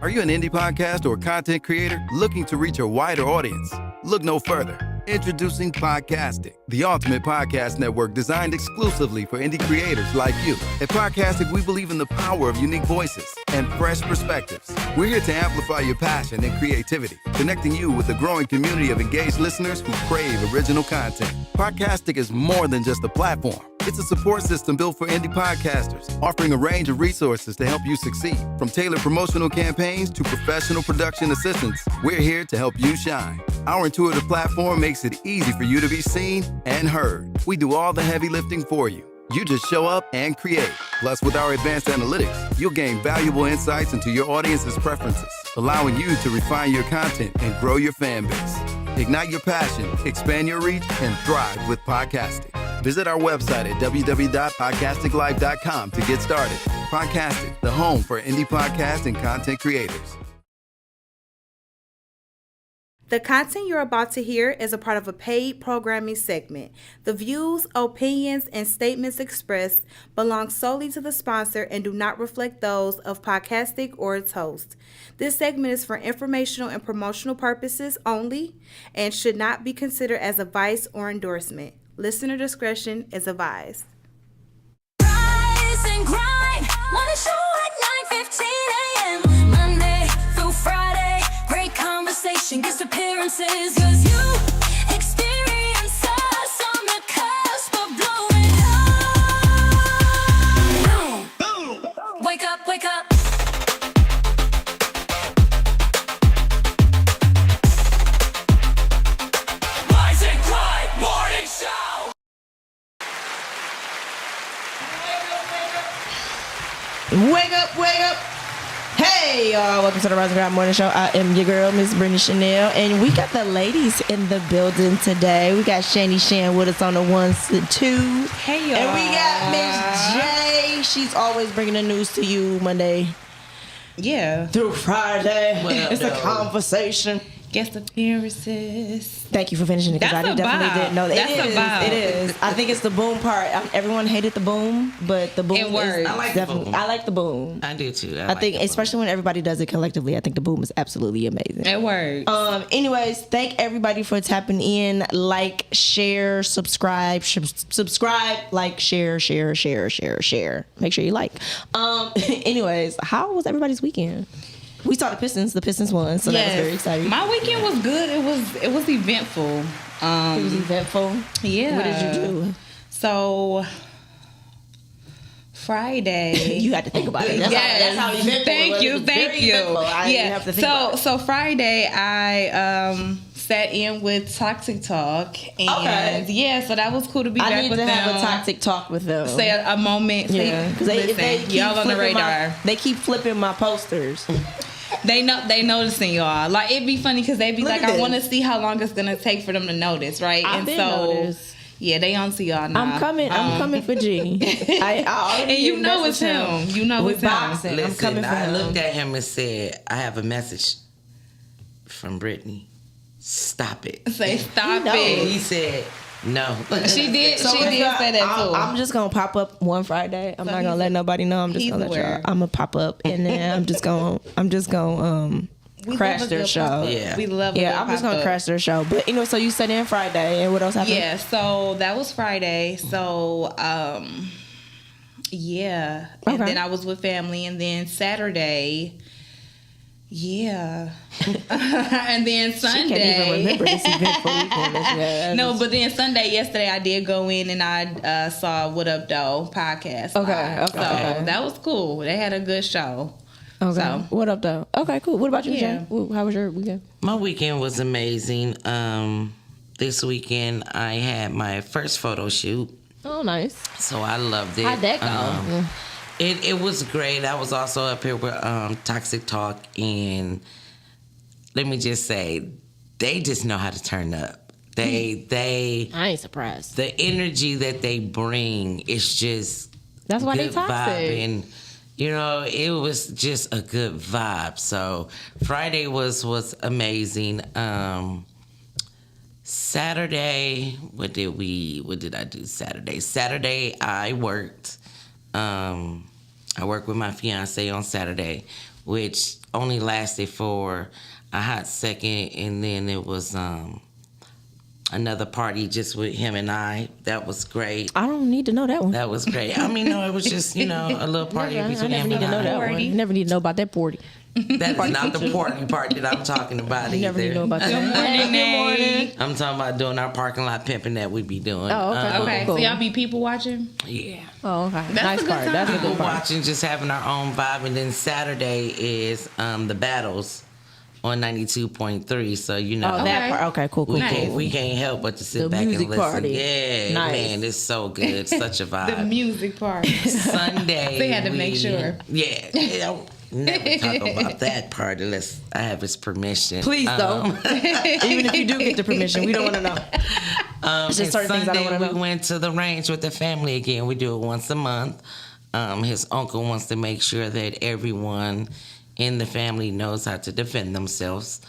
Are you an indie podcast or content creator looking to reach a wider audience? Look no further. Introducing Podcastic, the ultimate podcast network designed exclusively for indie creators like you. At Podcastic, we believe in the power of unique voices and fresh perspectives. We're here to amplify your passion and creativity, connecting you with a growing community of engaged listeners who crave original content. Podcastic is more than just a platform. It's a support system built for indie podcasters, offering a range of resources to help you succeed. From tailored promotional campaigns to professional production assistance, we're here to help you shine. Our intuitive platform makes it easy for you to be seen and heard. We do all the heavy lifting for you. You just show up and create. Plus, with our advanced analytics, you'll gain valuable insights into your audience's preferences, allowing you to refine your content and grow your fan base. Ignite your passion, expand your reach, and thrive with podcasting. Visit our website at www.podcasticlife.com to get started. Podcastic, the home for indie podcast and content creators. The content you're about to hear is a part of a paid programming segment. The views, opinions, and statements expressed belong solely to the sponsor and do not reflect those of Podcastic or its host. This segment is for informational and promotional purposes only and should not be considered as advice or endorsement. Listener discretion is advised. Rise and grind, wanna show at 9:15 a.m. Monday through Friday, great conversation, guest appearances, 'cause you experience us on the cusp of blowing up. Boom. Wake up, wake up. Rise and grind, morning show. Wake up, wake up. Hey, y'all. Welcome to the Rise and Grind Morning Show. I am your girl, Miss Brittany Chanel. And we got the ladies in the building today. We got Shani Shan with us on the ones and twos. Hey, y'all. And we got Miss J. She's always bringing the news to you Monday Yeah. through Friday. It's a conversation. Guest appearances. Thank you for finishing it because I That's a definitely vibe. didn't know that. That's a vibe. It is. I think it's the boom part. Everyone hated the boom, but the boom It works. is I like the definitely. boom. I like the boom. I do too. I think, especially when everybody does it collectively, I think the boom is absolutely amazing. It works. Anyways, thank everybody for tapping in. Like, share, subscribe, like, share. Make sure you like. Anyways, how was everybody's weekend? We saw the Pistons. The Pistons won, so that was very exciting. My weekend was good. It was eventful. It was eventful. Yeah. What did you do? So Friday. You had to think about it. That's how eventful it was. Thank It you. was very eventful. I didn't have to think about it. So Friday I sat in with Toxic Talk and yeah, so that was cool to be back I need with to them. have a toxic talk with them. Say a moment. Yeah, because they keep y'all on the flipping radar. they keep flipping my posters. They noticing y'all. Like it'd be funny because they'd be Look like, at I want to this. see how long it's gonna take for them to notice, right? I've been noticed. Yeah, they on to y'all now. I'm coming for G. I already And you know it's messaged him. You know We it's him. boxing. I'm coming for I him. looked at him and said, I have a message from Brittany. Stop it. Say stop knows. And it. he said, no. She did. So she it's did not- say that too. I'm just gonna pop up one Friday. I'm not gonna let nobody know. I'm just he's gonna let y'all. aware. I'm gonna pop up and then I'm just gonna We crash love a their good show. pop-up. Yeah. We love. a Yeah, good I'm just gonna pop-up. crash their show. But anyway, so you sat in Friday, and what else happened? Yeah. So that was Friday. So yeah, and Okay. then I was with family, and then Saturday. Yeah, and then Sunday. She can't even remember this eventful weekend. Yeah, No, but then yesterday, I did go in and I saw What Up Though podcast. Okay, live. okay, So okay. that was cool. They had a good show. Okay. So- What up, though? Okay, cool. What about you, Yeah. Jay? Ooh, how was your weekend? My weekend was amazing. This weekend I had my first photo shoot, Oh, nice. so I loved it. How'd that go? It was great. I was also up here with Toxic Talk, and let me just say, they just know how to turn up. They I ain't surprised. the energy that they bring is just That's why they good toxic. vibe, and you know, it was just a good vibe. So Friday was amazing. Saturday, what did I do Saturday? Saturday I worked. I worked with my fiance on Saturday. which only lasted for a hot second, and then it was another party just with him and I. That was great. I don't need to know that one. That was great. I mean, no, it was just, a little party I between never him need and to know I. that one. You never need to know about that party. That is not the party part that I'm talking about You never need to know either. about that. Good morning. I'm talking about doing our parking lot pimping that we be doing. Oh, okay. Okay, Cool. so y'all be people watching? Yeah. Oh, okay. That's Nice a good part. time. That's a People good part. watching, just having our own vibe. And then Saturday is the battles on 92.3. So, Oh, Okay. that part. Okay, cool, cool, Nice. we can't help but to sit The back and music listen. party. Yeah, Nice. man, it's so good. Such a The vibe. music part. Sunday. They had to make sure. Yeah. They don't never talk about that part unless I have his permission. Please don't. Even if you do get the permission, we don't want to know. It's just And certain things I don't Sunday want to we know. went to the range with the family again. We do it once a month. His uncle wants to make sure that everyone in the family knows how to defend themselves.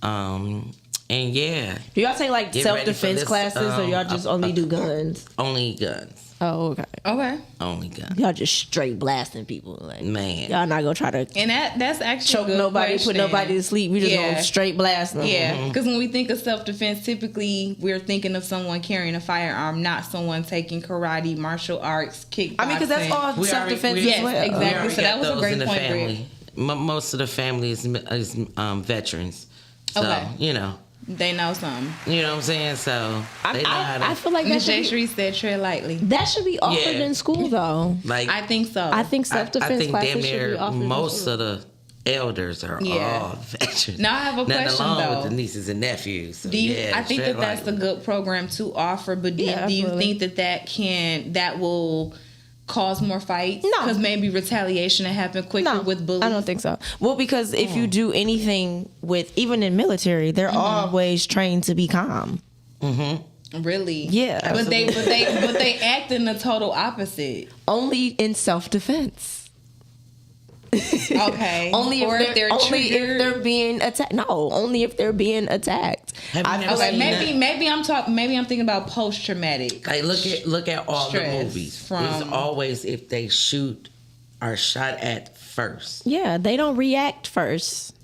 And yeah, Do y'all take like Get ready for self-defense this, classes, or y'all just only do guns? only guns. Oh, okay. Okay. Only guns. Y'all just straight blasting people. Like, Man. y'all not gonna try to And that's actually choke a good nobody, question. put nobody to sleep. We just Yeah. gonna straight blast them. Yeah, because when we think of self-defense, typically we're thinking of someone carrying a firearm, not someone taking karate, martial arts, kickboxing. I mean, because that's all We already- self-defense we- as Yes, well. exactly. We already So that got was a those great in the point, family. Most of the family is veterans. So, Okay. They know something. You know what I'm saying? So they know how to. I feel like that Miss J. should, Street said tread lightly. be offered Yeah. in school, though. like I think so. I think I self-defense think classes damn should near be offered most in of the elders are Yeah. all veterans. Now I have a Nothing question, along though. with the nieces and nephews. So, Do you, yeah, I think tread that's a lightly. good program to offer, but do Yeah, you absolutely. think that will cause more fights? No. Because maybe retaliation will happen quicker No, with bullies. I don't think so. Well, because if you do anything with, even in military, they're always trained to be calm. Really? Yeah. But they act in the total opposite. Only in self-defense. Okay. Only or if they're being attacked. No, only if they're being attacked. Have you I never feel like seen that? maybe I'm thinking about post traumatic. Like look at all Stress the movies. from- It's always if they are shot at first. Yeah, they don't react first.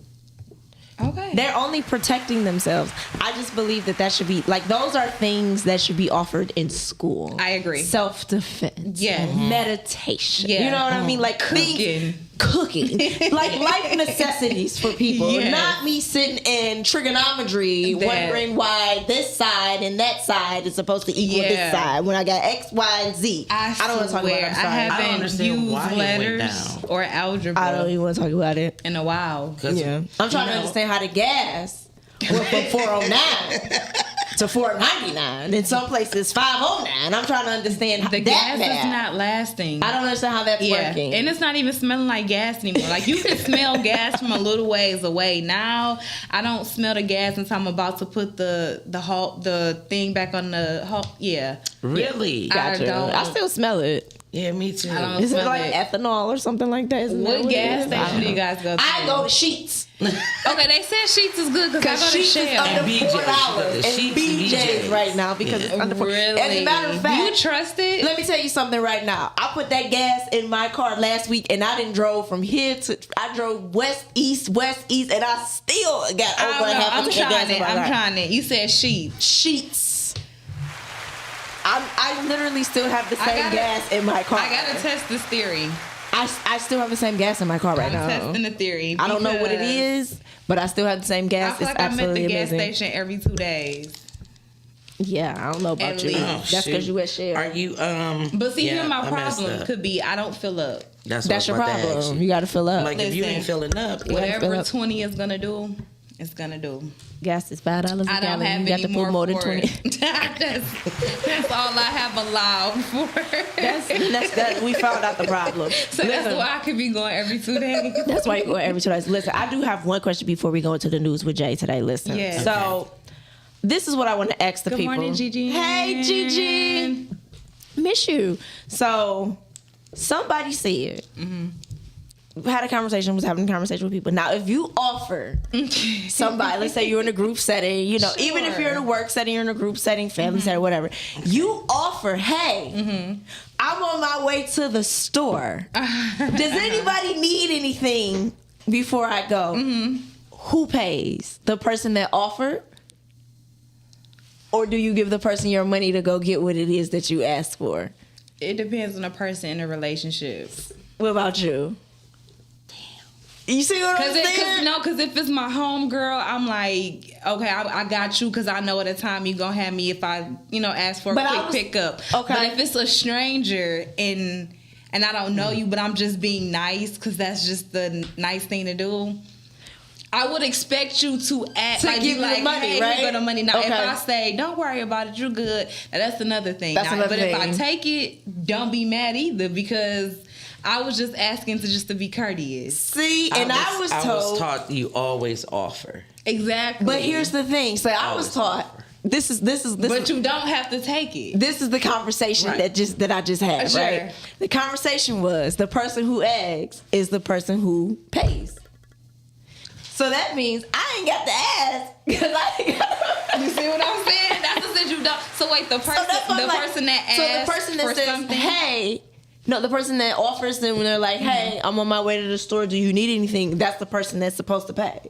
Okay. They're only protecting themselves. I just believe that should be like, those are things that should be offered in school. I agree. Self-defense. Yeah. Meditation. Yeah. You know what I mean? Like cooking. Like life necessities for people. Yes. Not me sitting in trigonometry That- wondering why this side and that side is supposed to equal Yeah. this side when I got X, Y, and Z. I don't want to talk about it. I'm I sorry. I don't haven't understand used why it went letters down. or algebra I don't even want to talk about it. in a while. 'Cause, Yeah. I'm trying to understand how the gas went from 409 to 499. In some places 509. I'm trying to understand how The that gas math. is not lasting. I don't understand how that's working. And it's not even smelling like gas anymore. Like you can smell gas from a little ways away. Now I don't smell the gas until I'm about to put the thing back on the yeah. Really? I don't- I still smell it. Yeah, me too. I don't Is it smell like it. ethanol or something like that? Isn't that What gas it is? I station don't do you know. guys go to? I go to Sheets. Okay, they said Sheets is good because I Because go to Sheets is Shell. under BJ's. $4 The and Sheets and BJ's BJ's. right now because it's under $4. Really? As a matter of fact, You trust it? let me tell you something right now. I put that gas in my car last week and I didn't drove from here to, I drove west, east, and I still got I over don't know. half a I'm tank of gas trying in it. my I'm car. trying it. You said Sheets. Sheets. I literally still have the I same gotta- gas in my car. I gotta test this theory. I still have the same gas in my car right I'm now. testing the theory. I don't know what it because is, but I still have the same I gas. feel It's like I'm at absolutely the gas amazing. station every 2 days. Yeah, I don't know about At you. least. Oh, That's because shoot. you at Shell. Are you But see, yeah, here my I messed problem up. could be I don't fill up. That's That's your what I was about to ask problem. you. You got to fill up. Like if you Listen. ain't filling up, gotta fill Whatever up. 20 is gonna do, it's gonna do. Gas is $5 a I don't gallon. have You got any to put more more than for 20. it. that's all I have allowed for. That's we found out the problem. So that's Listen, why I could be going every 2 days. that's why you go every 2 days. Listen, I do have one question before we go into the news with Jay today. Listen. Yeah. So this is what I want to ask the Good people. morning, Gigi. Hey, Gigi. Miss you. So somebody said, we had a conversation, was having a conversation with people. Now, if you offer somebody, let's say you're in a group setting, you know, even if you're in a work setting, you're in a group setting, family setting, whatever, you offer, hey, I'm on my way to the store. Does anybody need anything before I go, who pays? The person that offered? Or do you give the person your money to go get what it is that you asked for? It depends on the person in the relationship. What about you? You see what I'm saying? Because if it's my home girl, I'm like, okay, I got you because I know at the time you're going to have me if I, ask for a quick pickup. Okay. But if it's a stranger and I don't know you, but I'm just being nice because that's just the nice thing to do, I would expect you to act to like give you like, the money, hey, right? you got the money. Now, Okay. if I say, don't worry about it, you're good, now, that's another thing. That's another but thing. if I take it, don't be mad either because I was just asking to be courteous. See, and I was told. I was taught you always offer. Exactly. But here's the thing. So I was taught. This is. But you don't have to take it. This is the conversation Right. that I just had, Sure. right? The conversation was the person who asks is the person who pays. So that means I ain't got to ask because I ain't got You see what I'm saying? That's what said you don't. So wait, the person, person that asks so the person that for says, something. "Hey," no, the person that offers them when they're like, "Hey, I'm on my way to the store. Do you need anything?" That's the person that's supposed to pay.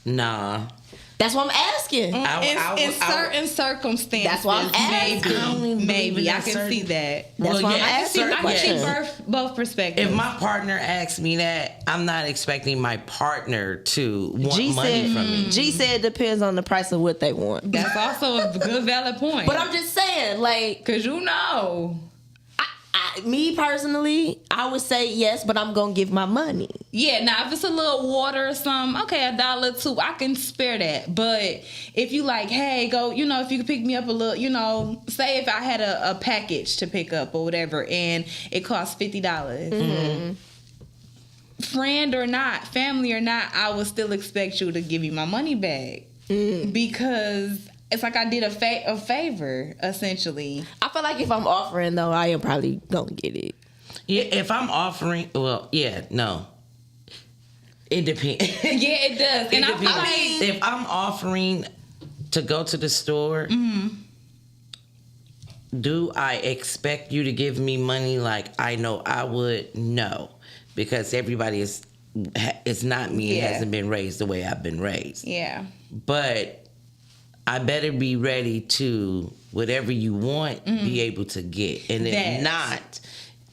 Nah. That's what I'm asking. In certain circumstances, That's why I'm asking. Maybe I can see that. That's why I'm asking. I can see yes. both perspectives. If my partner asks me that, I'm not expecting my partner to want G money said, from me. G said it depends on the price of what they want. That's also a good valid point. But I'm just saying, like, because me personally, I would say yes, but I'm gonna give my money. yeah. Now if it's a little water or something, okay, $1 or $2, I can spare that. But if you like, hey, go, if you could pick me up a little, say if I had a package to pick up or whatever, and it costs $50. Friend or not, family or not, I would still expect you to give me my money back because it's like I did a favor, essentially. I feel like if I'm offering, though, I am probably gonna get it. Yeah, if I'm offering, well, yeah, no. It depends. Yeah, it does. It And depends. I feel like If I'm offering to go to the store, do I expect you to give me money like I know I would? No, because everybody it's not me. Yeah. It hasn't been raised the way I've been raised. yeah. But I better be ready to whatever you want, be able to get. And if That. not,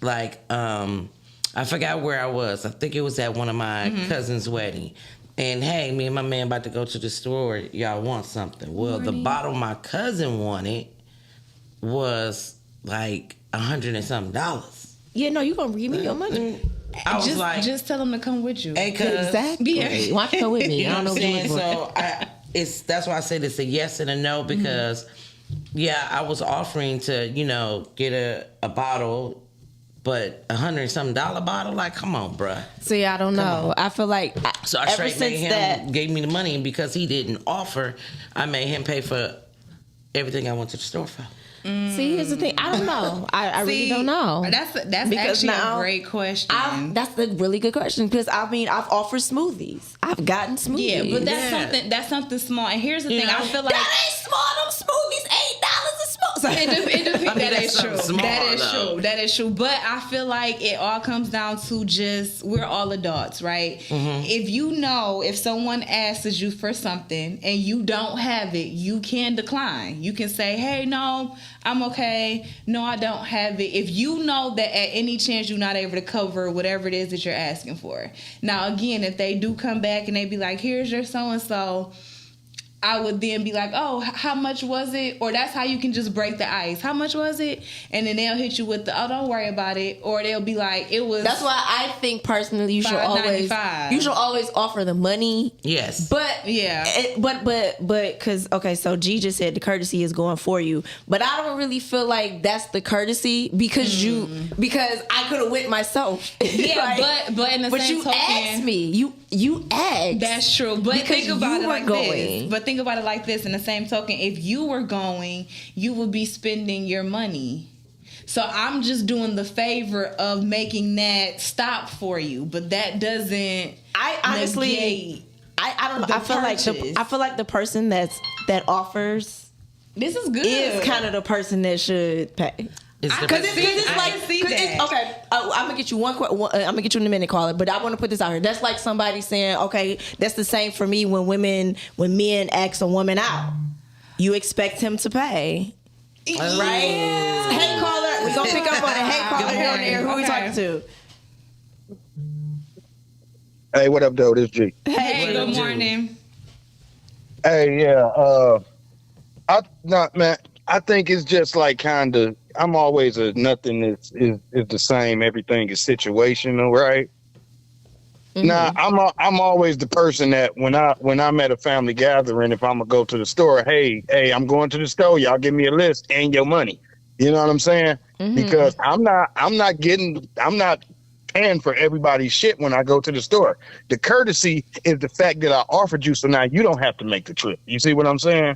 like I forgot where I was. I think it was at one of my cousin's wedding. And hey, me and my man about to go to the store. Y'all want something? Well, the bottle my cousin wanted was like $100 and something. Yeah, no, you gonna give me your money. I was like, Just tell them to come with you. hey, cuz. Exactly. Yeah. Why don't you go with me? You know I don't what know I'm what saying? you're looking for. So that's why I said it's a yes and a no because, yeah, I was offering to, get a bottle, but $100 and something bottle, like, come on, bruh. See, I don't know. I feel like So I ever straight made since him, that, gave me the money, and because he didn't offer, I made him pay for everything I went to the store for. see, here's the thing. I don't know. I really don't know. That's Because actually now a great question. That's a really good question because I've offered smoothies. I've gotten smoothies. Yeah, but Yeah. that's something small. And here's the thing, know? I feel like that ain't small. Them smoothies, $8 a smoothie. that that's is true. something small, That is though. true. That is true. But I feel like it all comes down to just we're all adults, right? If if someone asks you for something and you don't have it, you can decline. You can say, "Hey, no, I'm okay. No, I don't have it." If you know that at any chance you're not able to cover whatever it is that you're asking for. Now, again, if they do come back and they be like, "Here's your so and so." I would then be like, oh, how much was it? Or that's how you can just break the ice. How much was it? And then they'll hit you with the, oh, don't worry about it. Or they'll be like, it was. That's why I think personally you should $5.95. always offer the money. Yes. But Yeah. but because okay, so G just said the courtesy is going for you, but I don't really feel like that's the courtesy because because I could have went myself. Yeah, Like, but in the but same you token, asked me, you asked. that's true. But Because think about you it were like going. this. But think about it like this. In the same token, if you were going, you would be spending your money. So I'm just doing the favor of making that stop for you. But that doesn't. I honestly, negate I don't know. the I feel like the person that offers This is good. is kind of the person that should pay. It's the Because it's I like, can see 'cause that. okay. I'm gonna get you I'm gonna get you in a minute, caller. But I want to put this out here. That's like somebody saying, okay, that's the same for me when men ask a woman out, you expect him to pay, right? Hey, caller, we gonna pick up on it. Hey, caller, here on the air. Who we Okay. talking to? Hey, what up, though? This G. Hey, good morning. Hey, yeah. Man. I think it's just like kind of. I'm always a nothing is the same. Everything is situational, right? Now, I'm always the person that when I'm at a family gathering, if I'm gonna go to the store, hey, I'm going to the store. Y'all give me a list and your money. You know what I'm saying? Because I'm not paying for everybody's shit when I go to the store. The courtesy is the fact that I offered you, so now you don't have to make the trip. You see what I'm saying?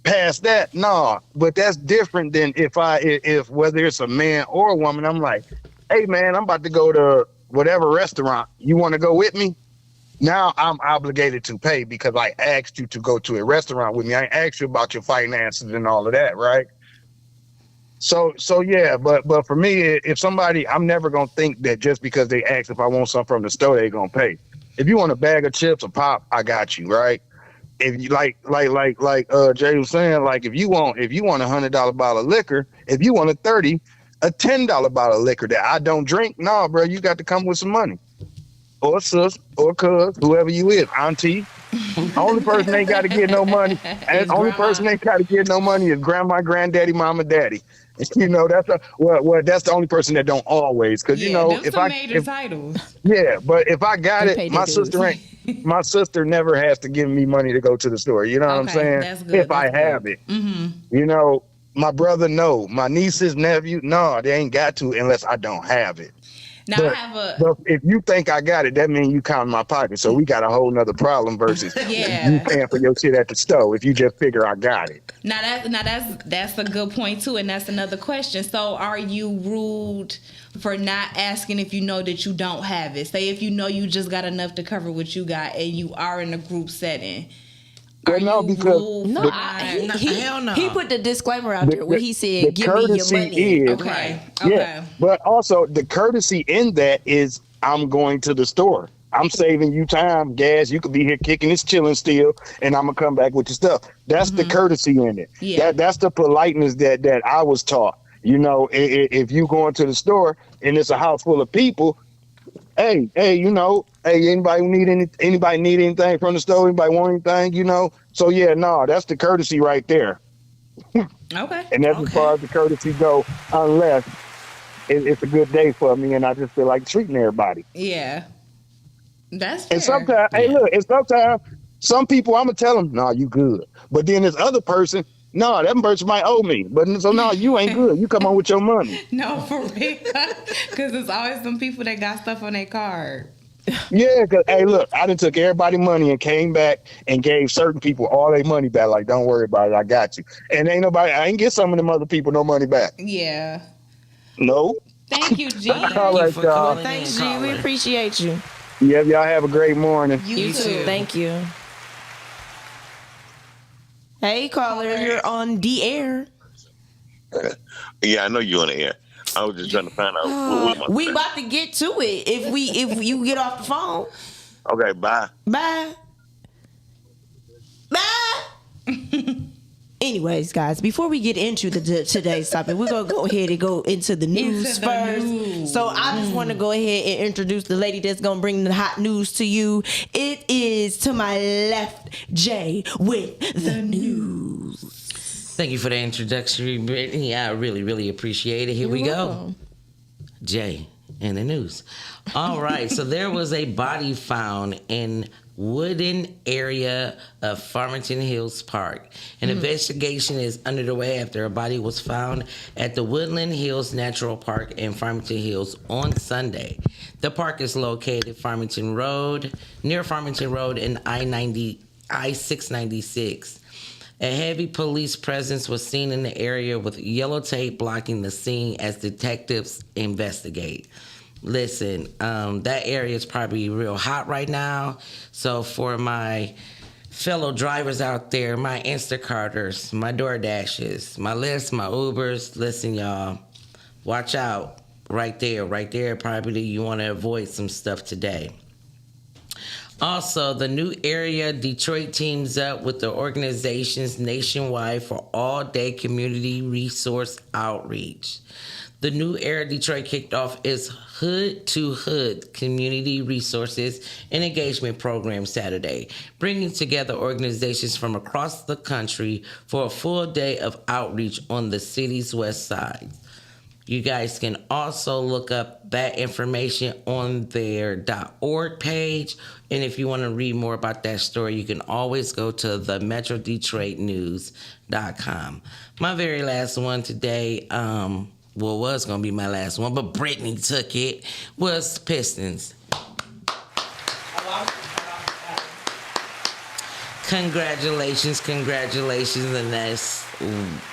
Past that, nah. But that's different than if whether it's a man or a woman, I'm like, hey man, I'm about to go to whatever restaurant. You want to go with me? Now I'm obligated to pay because I asked you to go to a restaurant with me. I asked you about your finances and all of that, right? So yeah, but for me, if somebody, I'm never gonna think that just because they ask if I want something from the store, they gonna pay. If you want a bag of chips or pop, I got you, right? If you like Jay was saying, like if you want $100 bottle of liquor, if you want a $10 bottle of liquor that I don't drink, nah, bro, you got to come with some money. Or sis, or cuz, whoever you is, auntie. Only person ain't got to get no money. And only person ain't got to get no money is grandma, granddaddy, mama, daddy. You know, that's that's the only person that don't always. Because you know, if major titles. Yeah, but if I got They pay it, their dues. my sister never has to give me money to go to the store. You know what I'm Okay, saying? that's good, If that's I have it, you know, my brother, no, my nieces, nephew, no, they ain't got to unless I don't have it. Now But, I have a but if you think I got it, that means you count my pocket. So we got a whole nother problem versus Yeah. you paying for your shit at the store if you just figure I got it. that's a good point too, and that's another question. So are you rude for not asking if you know that you don't have it? Say if you know you just got enough to cover what you got and you are in a group setting. Well, Are no, you because rude No, for hell no. he put the disclaimer out there where he the said, "Give me your courtesy money." is- Okay. Yeah, but also the courtesy in that is I'm going to the store. I'm saving you time, gas. You could be here kicking this chilling still, and I'm gonna come back with your stuff. That's the courtesy in it. Yeah. That's the politeness that I was taught. You know, if you going to the store and it's a house full of people, hey, you know, hey, anybody need anything from the store? Anybody want anything? You know, so yeah, no, that's the courtesy right there. Okay. And that's as far as the courtesy go, unless it's a good day for me and I just feel like treating everybody. Yeah. That's fair. And sometimes, hey, look, and sometimes some people, I'm going to tell them, nah, you good. But then this other person, nah, that person might owe me. But so, no, you ain't good. You come on with your money. No, for real. Because there's always some people that got stuff on their card. Yeah, because, hey, look, I done took everybody money and came back and gave certain people all their money back. Like, don't worry about it. I got you. And I ain't get some of them other people no money back. Yeah. No. Thank you, G. All right, for y'all. calling Thanks, in, G. We caller. appreciate you. Yeah, y'all have a great morning. You too. Thank you. Hey, caller, you're on the air. Yeah, I know you're on the air. I was just trying to find out. what my We about to get to it. If you get off the phone, Okay, bye. bye. Bye. Anyways, guys, before we get into today's topic, we're gonna go ahead and go into the news the first. news. So I just want to go ahead and introduce the lady that's gonna bring the hot news to you. It is to my left, Jay with the news. Thank you for the introduction, Brittany. I really, really appreciate it. Here we go. Jay in the news. All right. So there was a body found in Woodin area of Farmington Hills Park. An investigation is underway after a body was found at the Woodland Hills Natural Park in Farmington Hills on Sunday. The park is located near Farmington Road and I-696. A heavy police presence was seen in the area with yellow tape blocking the scene as detectives investigate. Listen, that area is probably real hot right now. So for my fellow drivers out there, my Instacarters, my DoorDashes, my Lyfts, my Ubers. Listen, y'all, watch out. Right there. Probably you want to avoid some stuff today. Also, the new area Detroit teams up with the organizations nationwide for all-day community resource outreach. The new area Detroit kicked off its Hood to Hood community resources and engagement program Saturday, bringing together organizations from across the country for a full day of outreach on the city's west side. You guys can also look up that information on their .org page. And if you want to read more about that story, you can always go to the MetroDetroitNews.com. My very last one today, was going to be my last one, but Brittany took it, was Pistons. Congratulations, and that's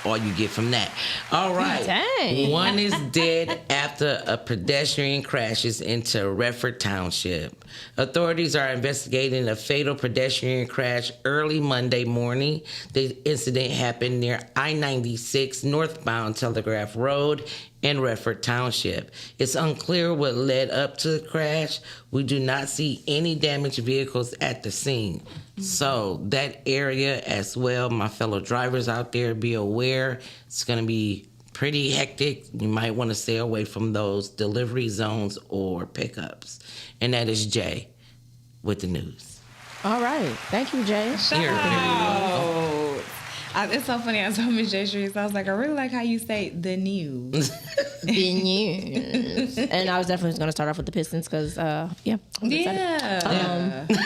all you get from that. All right. Dang. One is dead after a pedestrian crashes into Redford Township. Authorities are investigating a fatal pedestrian crash early Monday morning. The incident happened near I-96 northbound Telegraph Road in Redford Township. It's unclear what led up to the crash. We do not see any damaged vehicles at the scene. So that area as well, my fellow drivers out there, be aware. It's going to be pretty hectic. You might want to stay away from those delivery zones or pickups. And that is Jay with the news. All right. Thank you, Jay. Here. It's so funny. I told Miss J. Streets, I was like, I really like how you say the news. The news. And I was definitely going to start off with the Pistons because, I'm excited.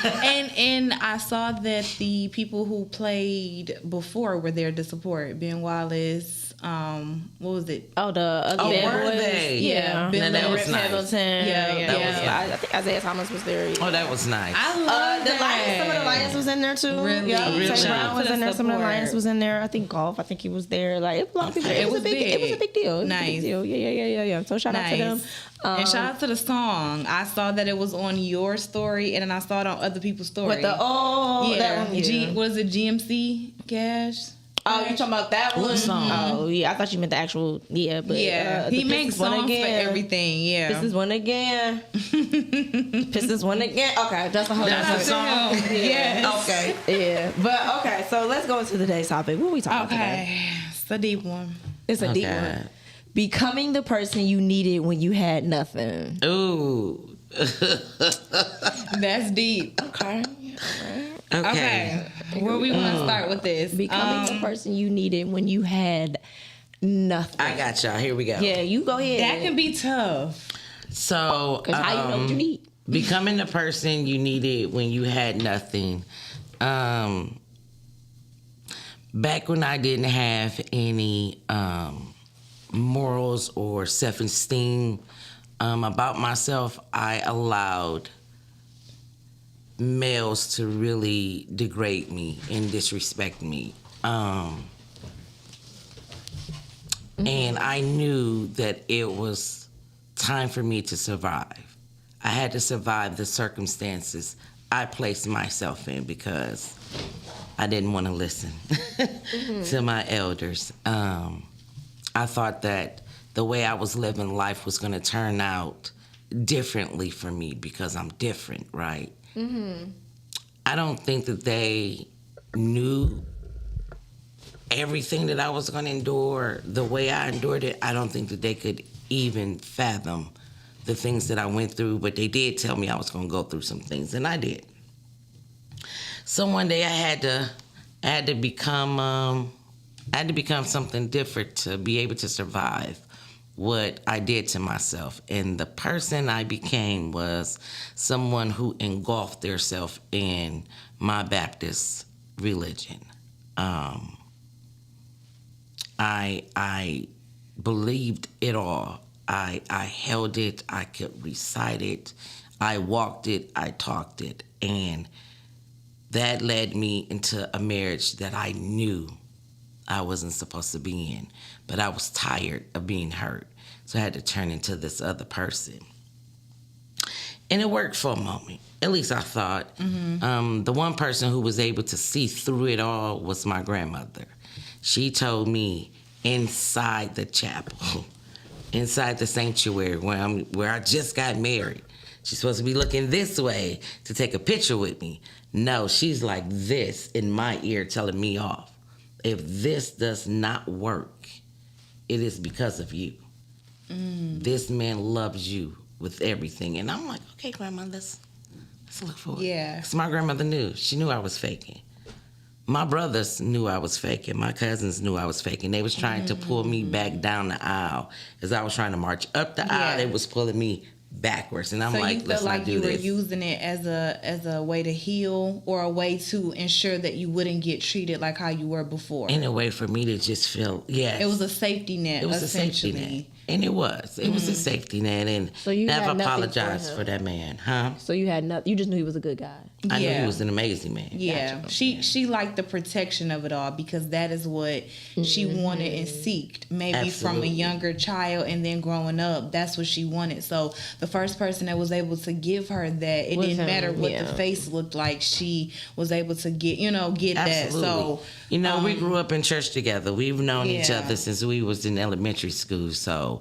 And I saw that the people who played before were there to support. Ben Wallace. What was it? Oh, the other bad were boys. they? Yeah. No, that was nice. Hamilton. I think Isaiah Thomas was there. Oh, that was nice. I love the Lions. Some of the Lions was in there too. Really? Yeah. Really? St. Brown was in there. Some of the Support. Lions was in there. I think Golf. I think he was there. Like a lot of people. It was a big deal. It was a big Nice. deal. Yeah. So shout out to them. And shout out to the song. I saw that it was on your story, and then I saw it on other people's story. With the that one. Yeah. Was it GMC Cash? Oh, you talking about that one? Song. Oh, yeah. I thought you meant the actual. Yeah, but he makes songs for everything. Yeah. Pistons won again. Pistons won again. Okay, that's a whole other song. Yes. Okay. Yeah, but okay. So let's go into today's topic. What are we talking about today? It's a deep one. It's a deep one. Becoming the person you needed when you had nothing. Ooh. That's deep. Okay. Okay. Where we want to start with this? Becoming the person you needed when you had nothing. I got y'all. Here we go. Yeah, you go ahead. That can be tough. So, Because how you know what you need? Becoming the person you needed when you had nothing. Back when I didn't have any morals or self-esteem about myself, I allowed males to really degrade me and disrespect me. And I knew that it was time for me to survive. I had to survive the circumstances I placed myself in because I didn't want to listen to my elders. I thought that the way I was living life was going to turn out differently for me because I'm different, right? I don't think that they knew everything that I was going to endure the way I endured it. I don't think that they could even fathom the things that I went through, but they did tell me I was going to go through some things, and I did. So one day I had to become something different to be able to survive what I did to myself. And the person I became was someone who engulfed themselves in my Baptist religion. I believed it all. I held it. I could recite it. I walked it. I talked it. And that led me into a marriage that I knew I wasn't supposed to be in, but I was tired of being hurt. So I had to turn into this other person. And it worked for a moment. At least I thought. The one person who was able to see through it all was my grandmother. She told me inside the chapel, inside the sanctuary where I just got married, she's supposed to be looking this way to take a picture with me. No, she's like this in my ear telling me off. If this does not work, it is because of you. This man loves you with everything. And I'm like, okay, Grandma, let's look for it. Yeah. Because my grandmother knew. She knew I was faking. My brothers knew I was faking. My cousins knew I was faking. They was trying to pull me back down the aisle. As I was trying to march up the aisle, they was pulling me backwards. And I'm So like, you felt let's like not do you were this. using it as a way to heal or a way to ensure that you wouldn't get treated like how you were before. In a way for me to just feel, yes. It was a safety net. It was a safety essentially. net. And it was. It was a safety net. And So you I've had nothing for apologized him. for that man. Huh? So you had nothing. You just knew he was a good guy. I knew Yeah. he was an amazing man. Yeah, Gotcha. she liked the protection of it all because that is what she wanted and seeked. Maybe from Absolutely. a younger child and then growing up, that's what she wanted. So the first person that was able to give her that, it Was didn't him, matter what yeah. the face looked like. She was able to get Absolutely. that. So we grew up in church together. We've known each yeah. other since we was in elementary school. So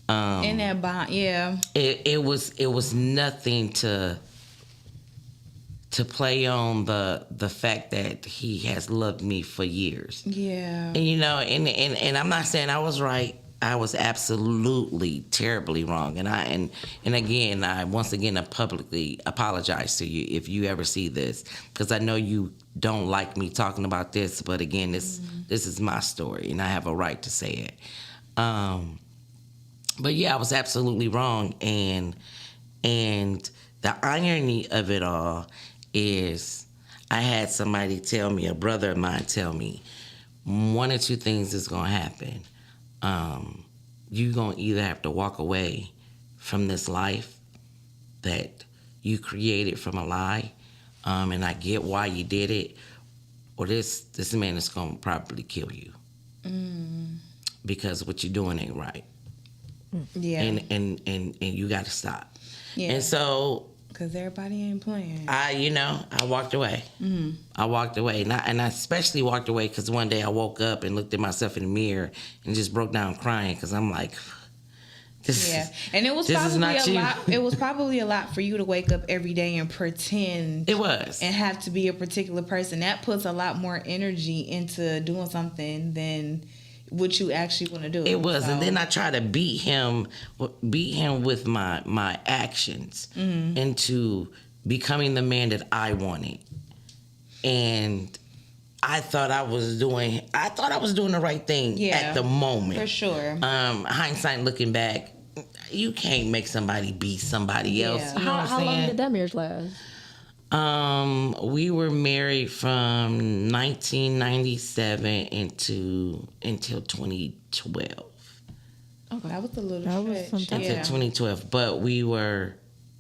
in that bond, yeah, it was nothing to play on the fact that he has loved me for years. yeah. And I'm not saying I was right. I was absolutely terribly wrong. And again, I once again publicly apologize to you if you ever see this, because I know you don't like me talking about this, but again, this is my story and I have a right to say it. But yeah, I was absolutely wrong, and the irony of it all is I had somebody tell me, a brother of mine tell me, one or two things is gonna happen. You're gonna either have to walk away from this life that you created from a lie, and I get why you did it, or this man is gonna probably kill you because what you're doing ain't right. Yeah, And you got to stop. yeah. And so Because everybody ain't playing. I walked away. I walked away. And I especially walked away because one day I woke up and looked at myself in the mirror and just broke down crying because I'm like, Yeah, and it was this is probably not a you. lot. It was probably a lot for you to wake up every day and pretend It was. and have to be a particular person. That puts a lot more energy into doing something than what you actually want to do. It was, So, and then I try to beat him with my actions into becoming the man that I wanted, and I thought I was doing the right thing Yeah, at the moment. for sure. Hindsight, looking back, you can't make somebody be somebody else. Yeah. You know what I'm How long saying? did that marriage last? We were married from 1997 until 2012. That was a little That was stretch. some time. Until Yeah. 2012, but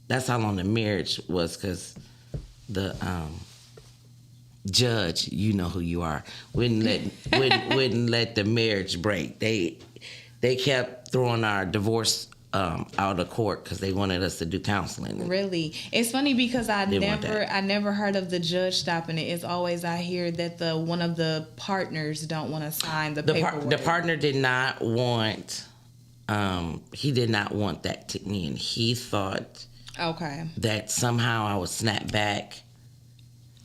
that's how long the marriage was, because the judge, you know who you are, wouldn't let the marriage break. They kept throwing our divorce out of court because they wanted us to do counseling. Really, it's funny because Didn't want that. I never heard of the judge stopping it. It's always I hear that one of the partners don't want to sign the paperwork. The partner did not want. He did not want that to end. He thought Okay. that somehow I would snap back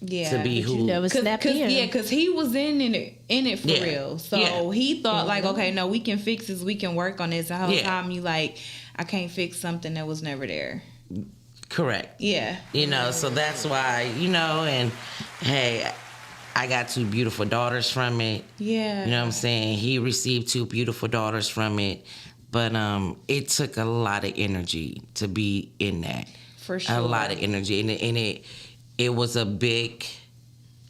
Yeah. to be who. You never snapped in. Yeah, because he was in it for Yeah. real. So Yeah. he thought like, okay, no, we can fix this. We can work on this. The whole Yeah. time you like, I can't fix something that was never there. Correct. Yeah. So that's why, and hey, I got two beautiful daughters from it. Yeah. You know what I'm saying? He received two beautiful daughters from it. But it took a lot of energy to be in that. For sure. A lot of energy. And it was a big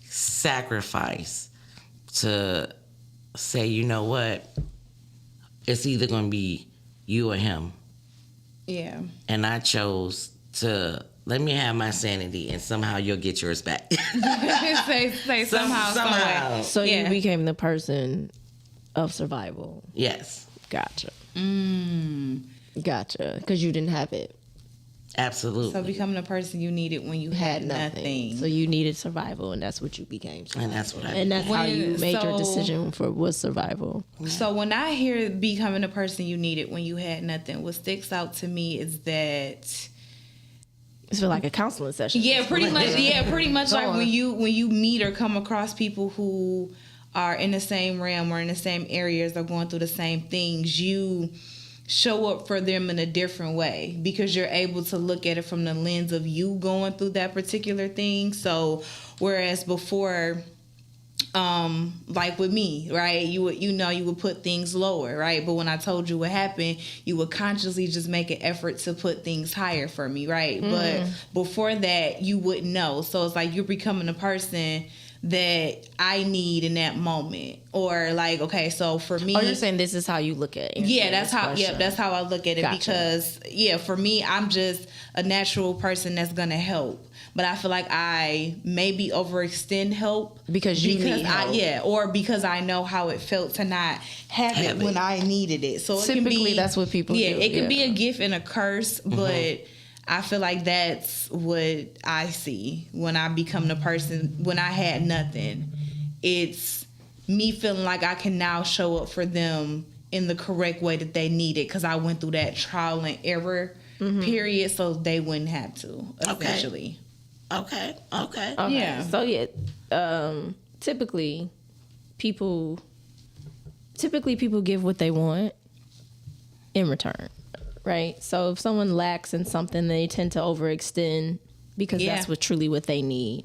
sacrifice to say, you know what? It's either going to be you or him. Yeah. And I chose to let me have my sanity, and somehow you'll get yours back. say somehow, some way. So Yeah. you became the person of survival. Yes. Gotcha. Gotcha. Because you didn't have it. Absolutely. So becoming the person you needed when you had nothing. So you needed survival, and that's what you became. And that's what I And that's how you made your So- decision for was survival. So when I hear becoming the person you needed when you had nothing, what sticks out to me is that It's like a counseling session. pretty much Go like on. when you meet or come across people who are in the same realm or in the same areas or going through the same things, you show up for them in a different way because you're able to look at it from the lens of you going through that particular thing. So whereas before, like with me, right, you would put things lower, right? But when I told you what happened, you would consciously just make an effort to put things higher for me, right? But before that, you wouldn't know. So it's like you're becoming a person that I need in that moment. Or like, okay, so for me, Oh, you're saying this is how you look at it. yeah, that's how I look at it. Gotcha. Because for me, I'm just a natural person that's gonna help. But I feel like I maybe overextend help Because you need help. or because I know how it felt to not have it when I needed it. So Typically, it can be, that's what people do, it can be yeah. a gift and a curse, but I feel like that's what I see when I become the person when I had nothing. It's me feeling like I can now show up for them in the correct way that they need it because I went through that trial and error period, so they wouldn't have to. Essentially, Okay. Okay. Yeah. So typically people give what they want in return, right? So if someone lacks in something, they tend to overextend because Yeah. that's what they need,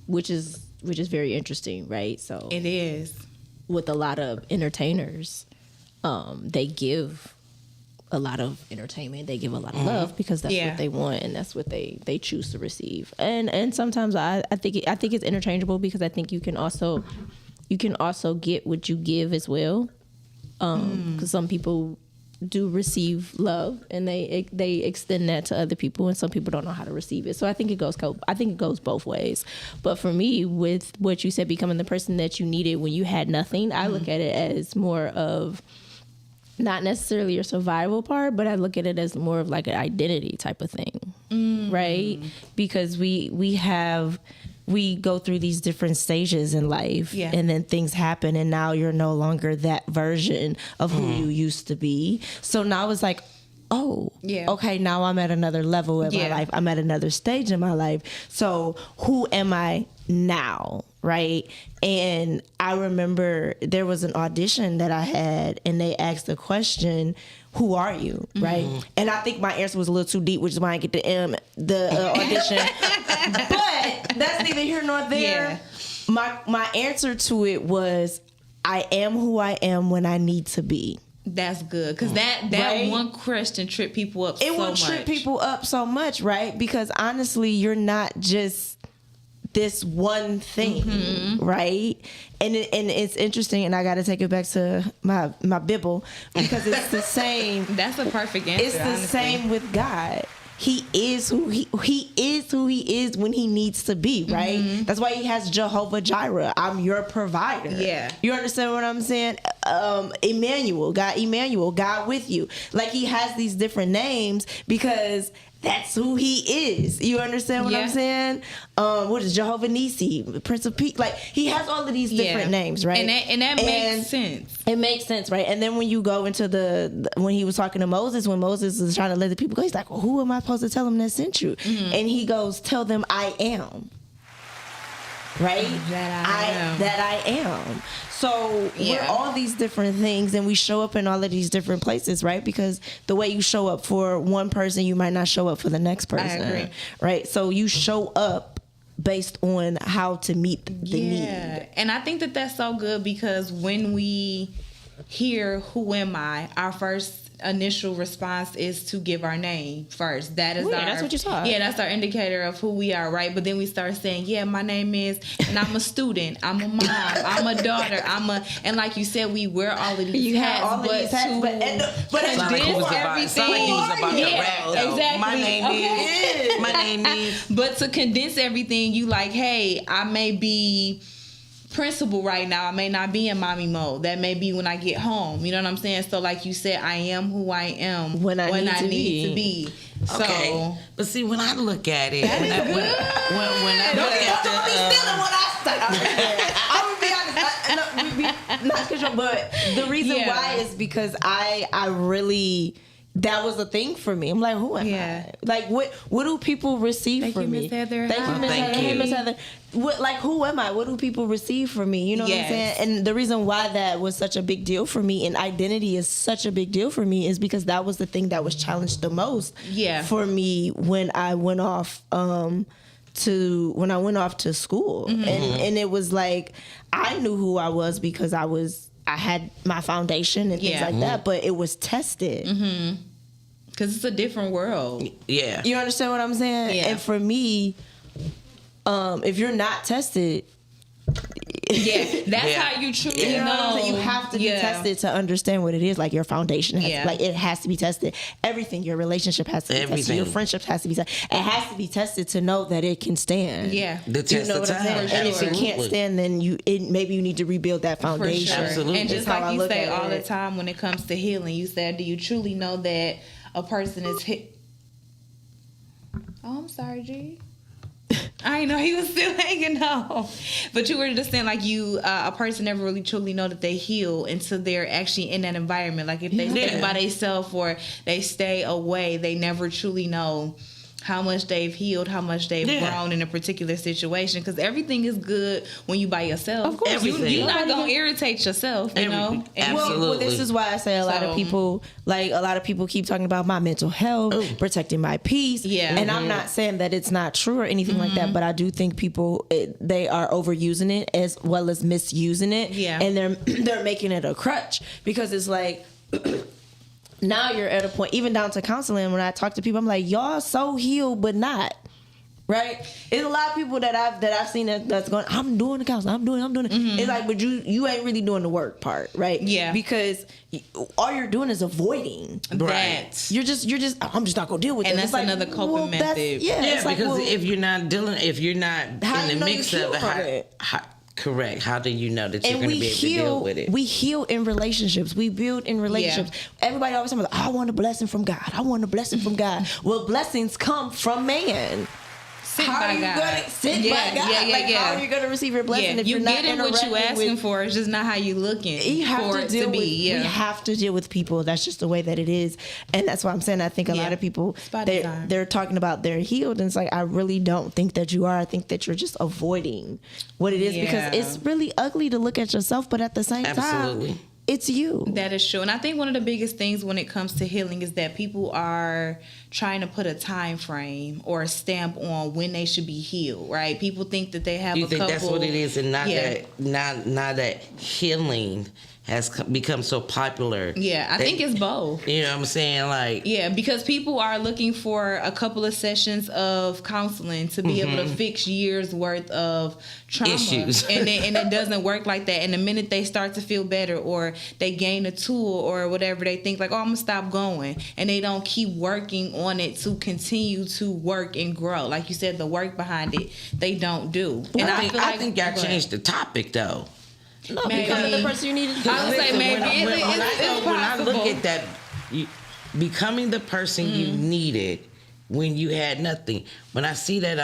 which is very interesting, right? So it is. with a lot of entertainers, they give a lot of entertainment, they give a lot of love because that's Yeah. what they want and that's what they choose to receive. And sometimes I think it's interchangeable because I think you can also get what you give as well. Because some people do receive love and they extend that to other people, and some people don't know how to receive it. So I think it goes both ways. But for me, with what you said, becoming the person that you needed when you had nothing, I look at it as more of not necessarily your survival part, but I look at it as more of like an identity type of thing, right? Because we go through these different stages in life, Yeah. and then things happen, and now you're no longer that version of who you used to be. So now it's like, oh, Yeah. okay, now I'm at another level in my Yeah. life. I'm at another stage in my life. So who am I now? Right. And I remember there was an audition that I had and they asked the question, who are you? Right. And I think my answer was a little too deep, which is why I get the audition. But that's neither here nor there. Yeah. My answer to it was, I am who I am when I need to be. That's good because that Right? one question tripped people up. It so will much. trip people up so much, right? Because honestly, you're not just this one thing, right? And it's interesting, and I got to take it back to my Bible because it's the same. That's a perfect answer. It's the honestly. same with God. He is who he is when he needs to be, right? That's why he has Jehovah Jireh. I'm your provider. Yeah. You understand what I'm saying? Emmanuel, God with you. Like he has these different names because that's who he is. You understand what I'm Yeah. saying? What is Jehovah Nisi, Prince of Peace? Like he has all of these different names, right? And that makes sense. It makes sense, right? And then when you go into when he was talking to Moses, when Moses was trying to let the people go, he's like, well, who am I supposed to tell them that sent you? And he goes, tell them I am. Right? That I am. So we're Yeah. all these different things and we show up in all of these different places, right? Because the way you show up for one person, you might not show up for the next person. agree. Right? So you show up based on how to meet the need. And I think that that's so good because when we hear who am I, our first initial response is to give our name first. That is Yeah, that's what you saw. Yeah, that's our indicator of who we are, right? But then we start saying, yeah, my name is, and I'm a student, I'm a mom, I'm a daughter, and like you said, we wear all of these You have hats, all of these hats, but Sound like he was about to rap, though. exactly. My name is. But to condense everything, you like, hey, I may be principal right now. I may not be in mommy mode. That may be when I get home. You know what I'm saying? So like you said, I am who I am When I need to be. So Okay, but see, when I look at it, when I look at Don't be stealing what I said. I'm gonna be honest. Not control, but the reason Yeah. why is because I really. That was a thing for me. I'm like, who am I? Like, what do people receive Thank from you, me? Miss Heather. Thank you, Miss Thank Heather. Hey, you. Miss Heather. What, like, who am I? What do people receive from me? You know what I'm saying? Yes. And the reason why that was such a big deal for me, and identity is such a big deal for me, is because that was the thing that was challenged the most. Yeah. For me when I went off to school, and it was like I knew who I was because I had my foundation and things Yeah. like that, but it was tested. because it's a different world. yeah, You understand what I'm saying? Yeah. And for me, if you're not tested, Yeah, that's Yeah. how you truly you know what I'm know. saying? You have to be Yeah. tested to understand what it is. Like your foundation has, Yeah. like it has to be tested. Everything, your relationship has to be tested. Everything. Your friendships has to be tested. It has to be tested to know that it can stand. Yeah. the You test know of what I'm time. saying? And if it can't Absolutely. stand, then maybe you need to rebuild that For foundation. sure. Absolutely. And just That's how like I you look say at all it. the time when it comes to healing, you said, do you truly know that a person is hit? Oh, I'm sorry, G. I know he was still hanging on, but you were just saying like a person never really truly know that they heal until they're actually in that environment. Like if they stay Yeah. by themselves or they stay away, they never truly know how much they've healed, how much they've Yeah. grown in a particular situation. Because everything is good when you by yourself. Of course. Everything. You're not gonna irritate yourself, you know. Everything. And- Absolutely. Well, this is why I say a lot of people keep talking about my mental health, protecting my peace. Yeah. And I'm not saying that it's not true or anything like that, but I do think people they are overusing it as well as misusing it. Yeah. And they're making it a crutch because it's like now you're at a point, even down to counseling, when I talk to people, I'm like, y'all so healed but not. Right? It's a lot of people that I've seen that's going, I'm doing the counseling, I'm doing it. It's like, but you ain't really doing the work part, right? Yeah. Because all you're doing is avoiding. That. You're just I'm just not gonna deal with it. And It's that's like, another coping method. Yeah, Yeah, it's like, because well, if you're not How in you the know mix you of healed it, from it? correct. How do you know that you're and going to we be able to deal with it? we heal in relationships. We build in relationships. Everybody always talks about, I want a blessing from God. I want a blessing from God. Well, blessings come from man. Sit How by are you God. gonna sit Yeah, by God? yeah, yeah, Like, yeah. how are you gonna receive your blessing if you you're not getting what you interacting asking with? for. It's just not how you looking You have for to it deal to be. with. Yeah. We have to deal with people. That's just the way that it is, and that's why I'm saying I think a Yeah. lot of people It's by design. they're talking about they're healed, and it's like I really don't think that you are. I think that you're just avoiding what it is Yeah. because it's really ugly to look at yourself, but at the same Absolutely. time, it's you. That is true. And I think one of the biggest things when it comes to healing is that people are trying to put a time frame or a stamp on when they should be healed, right? People think that they have You a think couple. that's what it is, and not Yeah. that healing has become so popular. Yeah, I that- think it's both. You know what I'm saying? Like, Yeah, because people are looking for a couple of sessions of counseling to be able to fix years worth of trauma. Issues. and it doesn't work like that. And the minute they start to feel better or they gain a tool or whatever, they think like, oh, I'm gonna stop going, and they don't keep working on it to continue to work and grow. Like you said, the work behind it they don't do. And I feel like think y'all Go ahead. changed the topic though. No, Maybe. becoming the person you need to be. I would say Listen, maybe when it's I look possible. at that, becoming the person you needed when you had nothing. When I see that,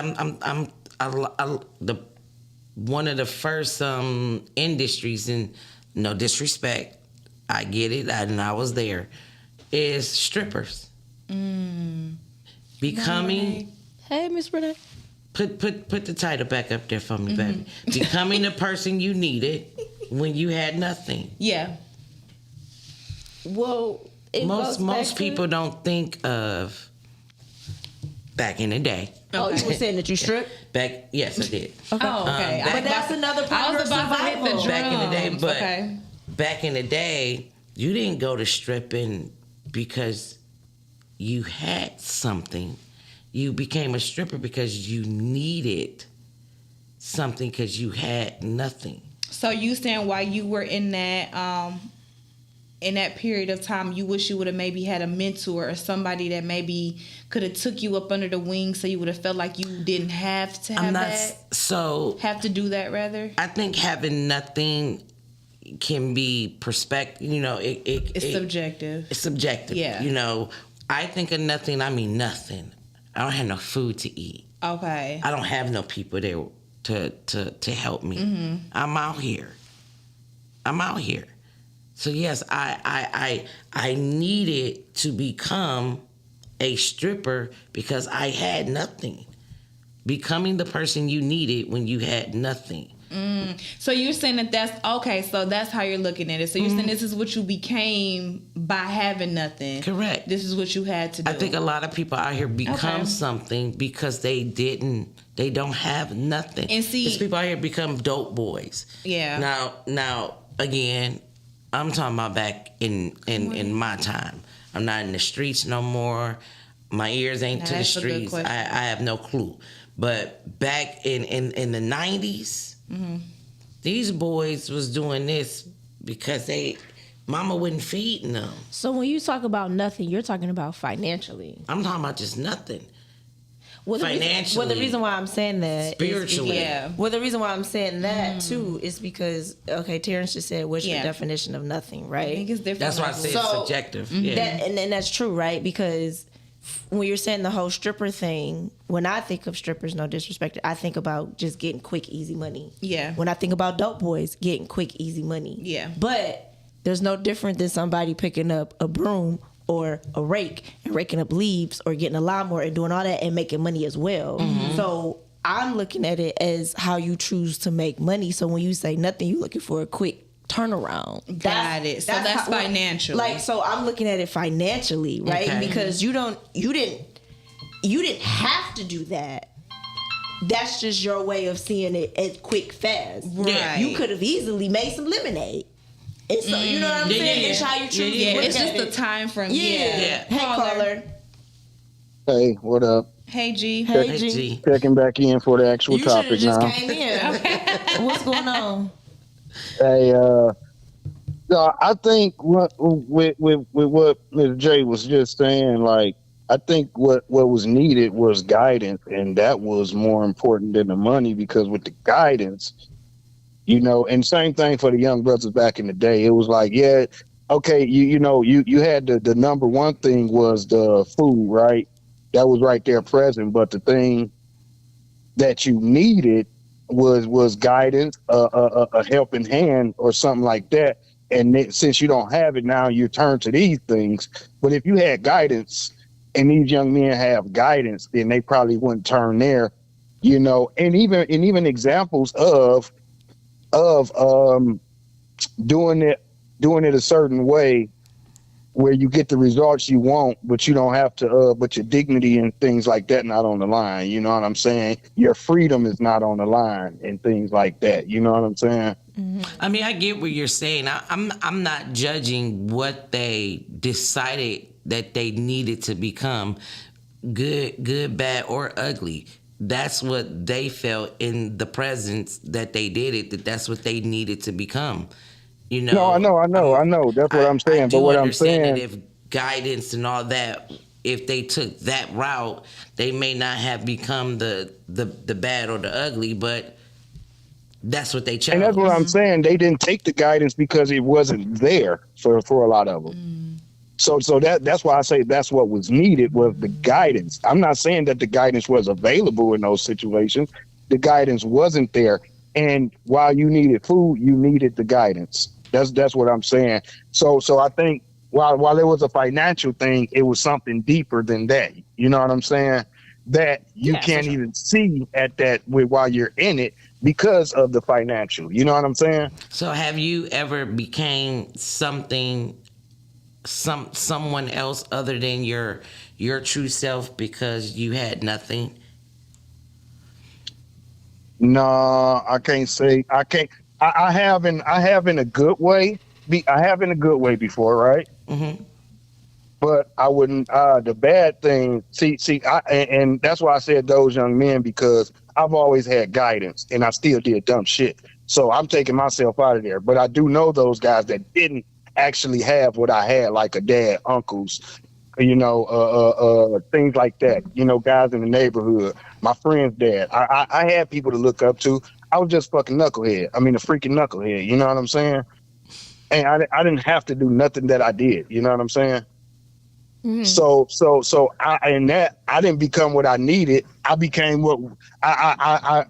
one of the first industries, and no disrespect, I get it, and I was there, is strippers. Becoming. Hey, Miss Renee. Put the title back up there for me, baby. Becoming the person you needed when you had nothing. Yeah. Well, it goes back Most to- people don't think of back in the day. Oh, you were saying that you stripped? Yes, I did. Okay. Oh, okay. But that's another part I of was your about to hit the survival. Back in the day, drums. but Okay. back in the day, you didn't go to stripping because you had something. You became a stripper because you needed something because you had nothing. So you saying while you were in that in that period of time you wish you would have maybe had a mentor or somebody that maybe could have took you up under the wing so you would have felt like you didn't have to have have to do that rather? I think having nothing can be perspective. It's subjective. It's subjective. Yeah. I think of nothing, I mean nothing. I don't have no food to eat. Okay. I don't have no people there to help me. Mm-hmm. I'm out here. So yes, I needed to become a stripper because I had nothing. Becoming the person you needed when you had nothing. So you're saying that's okay. So that's how you're looking at it. So you're saying this is what you became by having nothing. Correct. This is what you had to do. I think a lot of people out here become something because they don't have nothing. And see, these people out here become dope boys. Yeah. Now again, I'm talking about back in my time. I'm not in the streets no more. My ears ain't to the streets. I have no clue. But back in the 90s, these boys was doing this because mama wasn't feeding them. So when you talk about nothing, you're talking about financially. I'm talking about just nothing. Financially. The reason why I'm saying that spiritually. The reason why I'm saying that too is because Terrence just said, what's your definition of nothing, right? I think it's different. That's why I say it's subjective. And that's true, right? Because when you're saying the whole stripper thing, when I think of strippers, no disrespect, I think about just getting quick, easy money. Yeah. When I think about dope boys, getting quick, easy money. Yeah. But there's no different than somebody picking up a broom or a rake and raking up leaves or getting a lawnmower and doing all that and making money as well. So I'm looking at it as how you choose to make money. So when you say nothing, you're looking for a quick turnaround. Got it. So that's financial. So I'm looking at it financially, right? Okay. Because you didn't have to do that. That's just your way of seeing it as quick, fast. Right. You could have easily made some lemonade. And so you know what I'm saying? It's how you choose. It's just the time frame. Yeah. Hey, caller. Hey, what up? Hey, G. Hey, G. Checking back in for the actual You should have topic just now. came in. What's going on? Hey, so I think with what Ms. J was just saying, like, I think what was needed was guidance, and that was more important than the money, because with the guidance, and same thing for the young brothers back in the day. It was like, yeah, okay, you had the number one thing was the food, right? That was right there present, but the thing that you needed was guidance, a helping hand or something like that. And since you don't have it now, you turn to these things. But if you had guidance and these young men have guidance, then they probably wouldn't turn there, and even examples of doing it a certain way where you get the results you want, but you don't have to, but your dignity and things like that not on the line. You know what I'm saying? Your freedom is not on the line and things like that. You know what I'm saying? I mean, I get what you're saying. I'm not judging what they decided that they needed to become, good, bad, or ugly. That's what they felt in the presence that they did it. That's what they needed to become. No, I know. That's what I'm saying. But what I'm saying, that if guidance and all that, if they took that route, they may not have become the bad or the ugly, but that's what they chose. And that's what I'm saying. They didn't take the guidance because it wasn't there for a lot of them. So that's why I say that's what was needed, was the guidance. I'm not saying that the guidance was available in those situations. The guidance wasn't there. And while you needed food, you needed the guidance. That's what I'm saying. So I think while it was a financial thing, it was something deeper than that. You know what I'm saying? That you can't even see at that while you're in it because of the financial. You know what I'm saying? So have you ever became someone else other than your true self because you had nothing? No, I can't say. I can't. I have in a good way. I have in a good way before, right? Mm-hmm. But I wouldn't. The bad thing. And that's why I said those young men, because I've always had guidance, and I still did dumb shit. So I'm taking myself out of there. But I do know those guys that didn't actually have what I had, like a dad, uncles, things like that. Guys in the neighborhood, my friend's dad. I had people to look up to. I was just fucking knucklehead. I mean, a freaking knucklehead. You know what I'm saying? And I didn't have to do nothing that I did. You know what I'm saying? Mm-hmm. So I didn't become what I needed. I became what I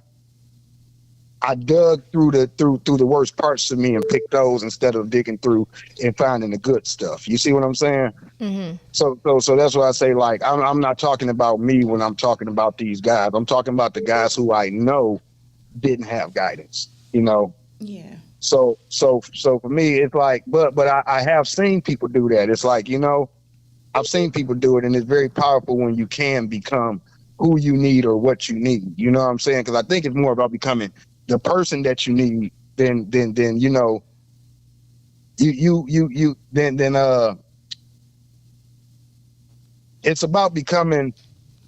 dug through the worst parts of me and picked those instead of digging through and finding the good stuff. You see what I'm saying? Mm-hmm. So that's why I say, like, I'm not talking about me when I'm talking about these guys. I'm talking about the guys who I know didn't have guidance. Yeah. So for me, it's like, but I have seen people do that. It's like, I've seen people do it, and it's very powerful when you can become who you need or what you need. You know what I'm saying? Because I think it's more about becoming the person that you need than it's about becoming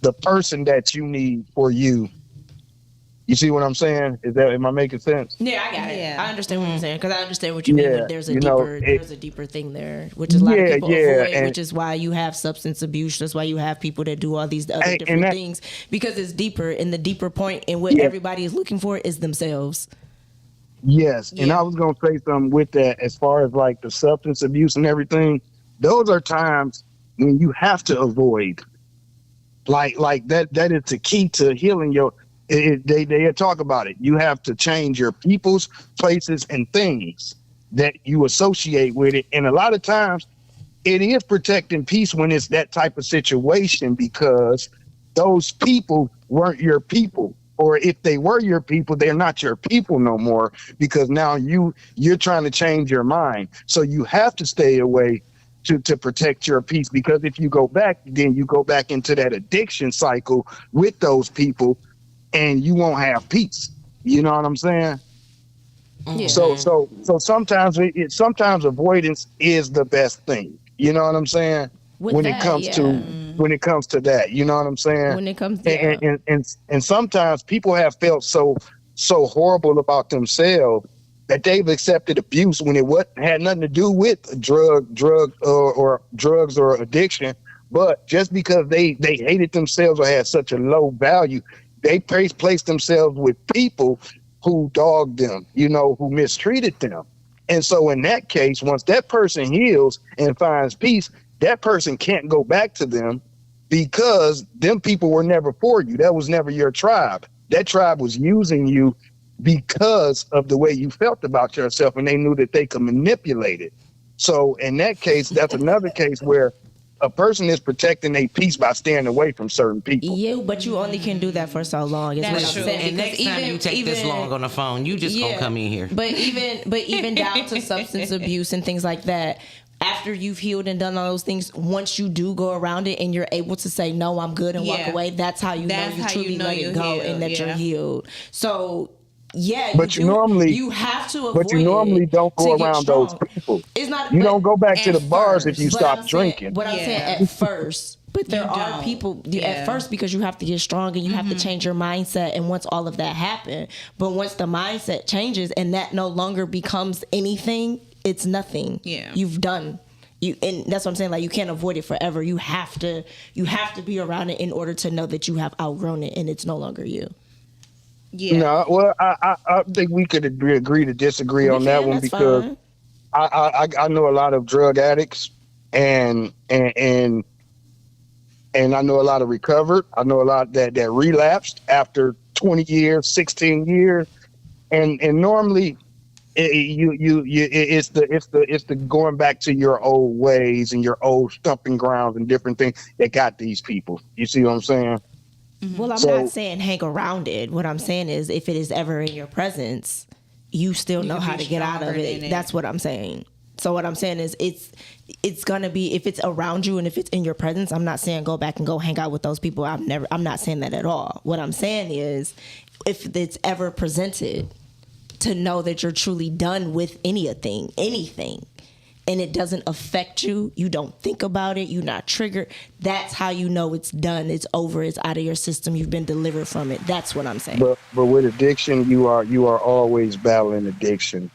the person that you need for you. You see what I'm saying? Am I making sense? Yeah, I got it. Yeah. I understand what you're saying, because I understand what you mean. But there's a deeper thing there, which is a lot of people avoid, which is why you have substance abuse. That's why you have people that do all these other different things, because it's deeper, and the deeper point and what everybody is looking for is themselves. Yes, and I was gonna say something with that as far as like the substance abuse and everything. Those are times when you have to avoid, like that. That is the key to healing your. They talk about it. You have to change your peoples, places, and things that you associate with it. And a lot of times it is protecting peace when it's that type of situation, because those people weren't your people. Or if they were your people, they're not your people no more, because now you're trying to change your mind. So you have to stay away to protect your peace, because if you go back, then you go back into that addiction cycle with those people, and you won't have peace. You know what I'm saying? Yeah. So sometimes sometimes avoidance is the best thing. You know what I'm saying? When it comes to that, you know what I'm saying? When it comes to and sometimes people have felt so horrible about themselves that they've accepted abuse when it had nothing to do with drug or drugs or addiction, but just because they hated themselves or had such a low value, they placed themselves with people who dogged them, who mistreated them. And so in that case, once that person heals and finds peace, that person can't go back to them, because them people were never for you. That was never your tribe. That tribe was using you because of the way you felt about yourself, and they knew that they could manipulate it. So in that case, that's another case where a person is protecting their peace by staying away from certain people. Yeah, but you only can do that for so long. That's true. And next time you take this long on the phone, you just gonna come in here. But even down to substance abuse and things like that, after you've healed and done all those things, once you do go around it and you're able to say, no, I'm good, and walk away, that's how you know you truly let it go and that you're healed. So but you normally have to avoid. But you normally don't go around those people. It's not. You don't go back to the bars if you stop drinking. What I'm saying at first. But there are people at first, because you have to get strong and you have to change your mindset. And once all of that happens, but once the mindset changes and that no longer becomes anything, it's nothing. Yeah, you've done. And that's what I'm saying. Like, you can't avoid it forever. You have to be around it in order to know that you have outgrown it and it's no longer you. Yeah. No, well, I think we could agree to disagree on that one, because I know a lot of drug addicts and I know a lot of recovered. I know a lot that relapsed after 20 years, 16 years, and normally it's the going back to your old ways and your old stomping grounds and different things that got these people. You see what I'm saying? Well, I'm not saying hang around it. What I'm saying is, if it is ever in your presence, you still know how to get out of it. That's what I'm saying. So what I'm saying is, it's gonna be, if it's around you and if it's in your presence, I'm not saying go back and go hang out with those people. I'm not saying that at all. What I'm saying is, if it's ever presented, to know that you're truly done with anything, and it doesn't affect you, you don't think about it, you're not triggered, that's how you know it's done, it's over, it's out of your system, you've been delivered from it. That's what I'm saying. But with addiction, you are always battling addiction.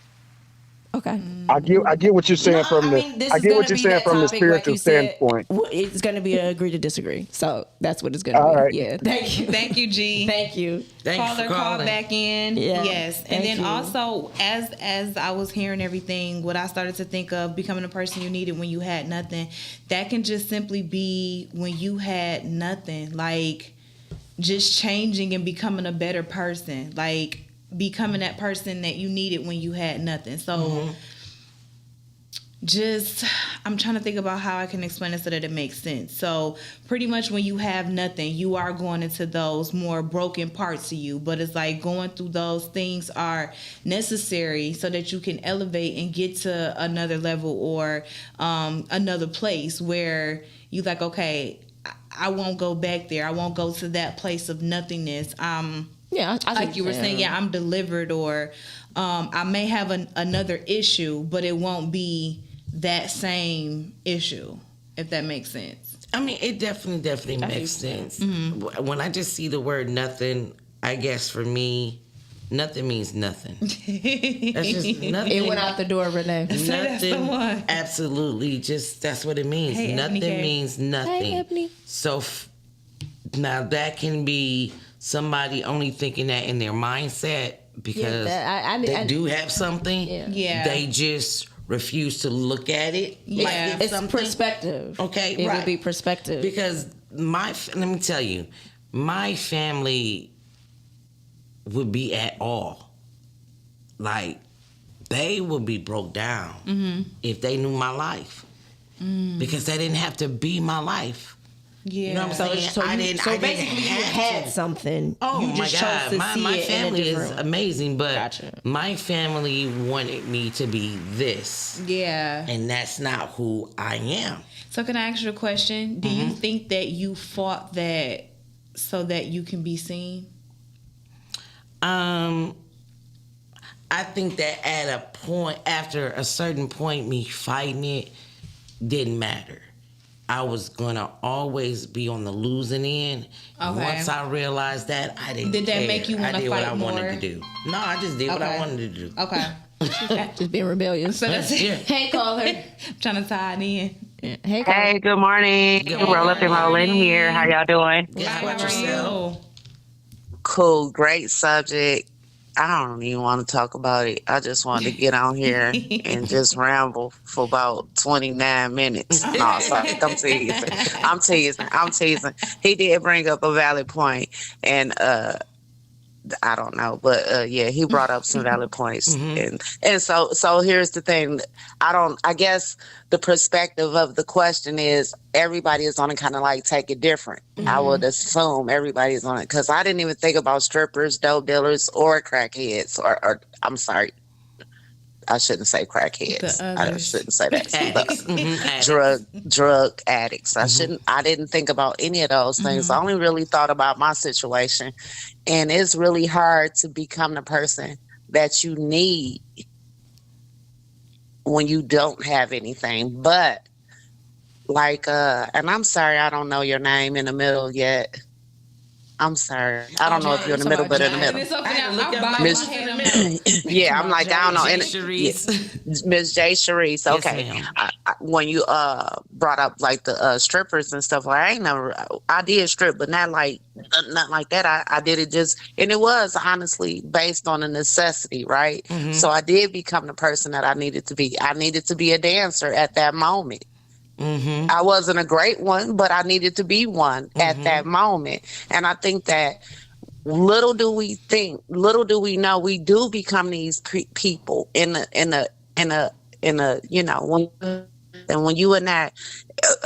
Okay. I get what you're saying from the this I is get gonna what you're be saying that from the topic, like spiritual you said. standpoint. It's gonna be a agree to disagree. So that's what it's gonna All be. right. Yeah. Thank you. Thank you, G. Thank you. Thanks Caller for call calling. back in. Yeah, Yes. thank And then you. also as I was hearing everything, what I started to think of becoming the person you needed when you had nothing, that can just simply be when you had nothing. Like just changing and becoming a better person. Like becoming that person that you needed when you had nothing. So just I'm trying to think about how I can explain it so that it makes sense. So pretty much when you have nothing, you are going into those more broken parts of you, but it's like going through those things are necessary so that you can elevate and get to another level or another place where you like, okay, I won't go back there. I won't go to that place of nothingness. Yeah, I Like you were saying, yeah, I'm delivered, or I may have another issue, but it won't be that same issue, if that makes sense. I mean, it definitely makes sense. When I just see the word nothing, I guess for me, nothing means nothing. That's just nothing. It went out the door, Renee. that's the Nothing. one. Absolutely, just that's what it means. Hey, Nothing Ebony K. means nothing. Hey, Ebony. So now that can be somebody only thinking that in their mindset because they do have something. Yeah. They just refuse to look at it. Yeah. like It's something. perspective. Okay, It right. would be perspective. Because let me tell you, my family would be at all. Like, they would be broke down if they knew my life. Because they didn't have to be my life. Yeah. You know what I'm saying? So basically, you had something. Oh you my just God, chose to my see it in a family is different- amazing, but Gotcha. my family wanted me to be this, Yeah. and that's not who I am. So can I ask you a question? Do you think that you fought that so that you can be seen? I think that at a point, after a certain point, me fighting it didn't matter. I was gonna always be on the losing end. And Okay. once I realized that, I didn't. Did that care. make you I wanna did what fight I wanted more? to do. No, I just did what I Okay. wanted to do. Okay. Just being rebellious. So that's it. Yeah. Hey, caller. I'm trying to tie it in. Hey, Carl. Hey, good morning. Good Roll up and roll in morning. here. How y'all doing? Guess How what are yourself? you? Cool. Great subject. I don't even want to talk about it. I just wanted to get on here and just ramble for about 29 minutes. No, sorry. I'm teasing. I'm teasing. He did bring up a valid point, and I don't know, but yeah, he brought up some valid points, and so here's the thing. I guess the perspective of the question is everybody is going to kind of like take it different. I would assume everybody's on it because I didn't even think about strippers, dope dealers, or crackheads, or I'm sorry, I shouldn't say crackheads. The I others. shouldn't say that. Addicts. Addicts. Drug addicts. I didn't think about any of those things. I only really thought about my situation. And it's really hard to become the person that you need when you don't have anything. But like and I'm sorry I don't know your name in the middle yet. I'm sorry. I don't know if you're in the middle, but in the middle. It's up I had to now. look I at bow my my Miss- head. I'm like, Yeah, I'm like, I don't know. And Sharice. Miss J. Sharice. Yes, Okay. ma'am. When you brought up like the strippers and stuff, like I did strip, but not like that. I did it just, and it was honestly based on a necessity, right? So I did become the person that I needed to be. I needed to be a dancer at that moment. I wasn't a great one, but I needed to be one at that moment. And I think that little do we know, we do become these people in a when you in that,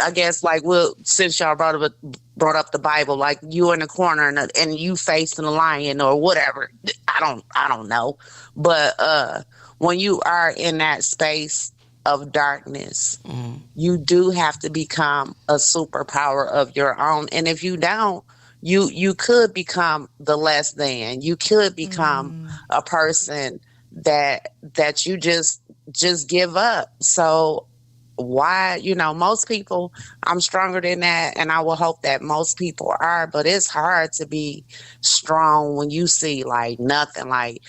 I guess like since y'all brought up the Bible, like you in the corner and you facing a lion or whatever. I don't know, but when you are in that space of darkness, you do have to become a superpower of your own. And if you don't, you could become the less than. You could become a person that you just give up. So why, most people, I'm stronger than that, and I will hope that most people are, but it's hard to be strong when you see like nothing. Like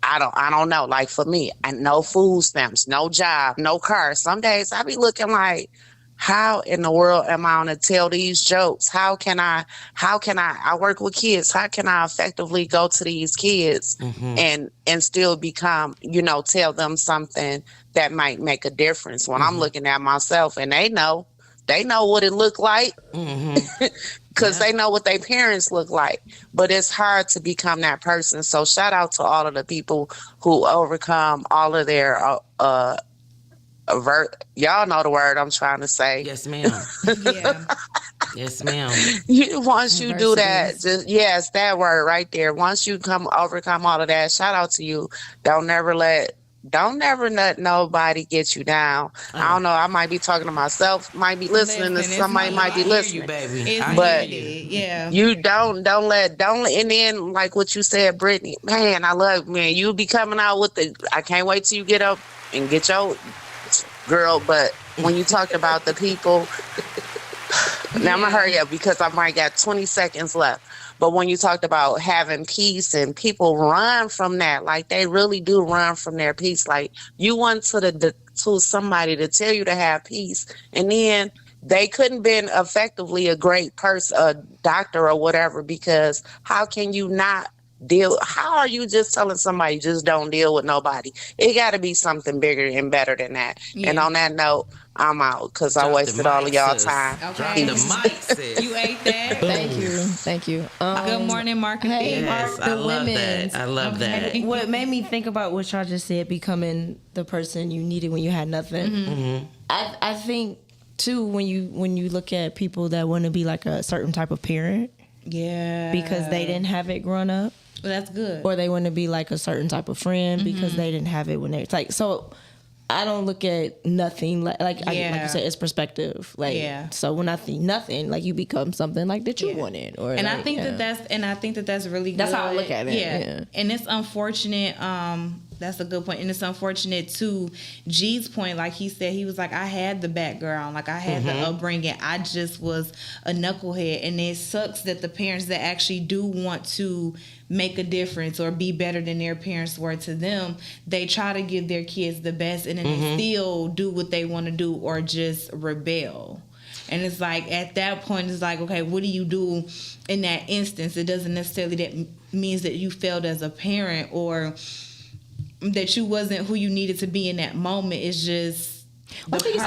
I don't know. Like for me, no food stamps, no job, no car. Some days I be looking like, how in the world am I gonna tell these jokes? How can I work with kids? How can I effectively go to these kids and still become, tell them something that might make a difference when I'm looking at myself and they know what it looked like because they know what their parents look like. But it's hard to become that person. So shout out to all of the people who overcome all of their y'all know the word I'm trying to say. Yes, ma'am. Yeah. Yes, ma'am. Once you do that, yes, that word right there. Once you overcome all of that, shout out to you. Don't never let nobody get you down. I don't know. I might be talking to myself, might be listening to somebody, might be listening. But you don't let, and then like what you said, Brittany, man, you be coming out with I can't wait till you get up and get your girl. But when you talked about the people, now I'm gonna hurry up because I might got 20 seconds left. But when you talked about having peace and people run from that, like they really do run from their peace. Like you want to somebody to tell you to have peace, and then they couldn't been effectively a great person, a doctor or whatever, because how can you not how are you just telling somebody just don't deal with nobody? It got to be something bigger and better than that. Yeah. And on that note, I'm out because I wasted all of y'all time. Okay. Drop the mic, sis. You ate that. Thank you. Good morning, Mark. Hey, Yes, Mark, the I love women's. that. I love that. What made me think about what y'all just said, becoming the person you needed when you had nothing. I think too, when you look at people that want to be like a certain type of parent, because they didn't have it growing up. Well, that's good. Or they want to be like a certain type of friend because they didn't have it when they like. So I don't look at nothing like you said, it's perspective. Like so when I think nothing, like you become something like that you wanted. Or and like, I think that's really good. That's how I look at it. Yeah. And it's unfortunate. That's a good point. And it's unfortunate to G's point. Like he said, he was like, I had the background. Like I had the upbringing. I just was a knucklehead. And it sucks that the parents that actually do want to make a difference or be better than their parents were to them, they try to give their kids the best and then they still do what they want to do or just rebel. And it's like, at that point, it's like, okay, what do you do in that instance? It doesn't necessarily means that you failed as a parent or that you wasn't who you needed to be in that moment. It's just I think it's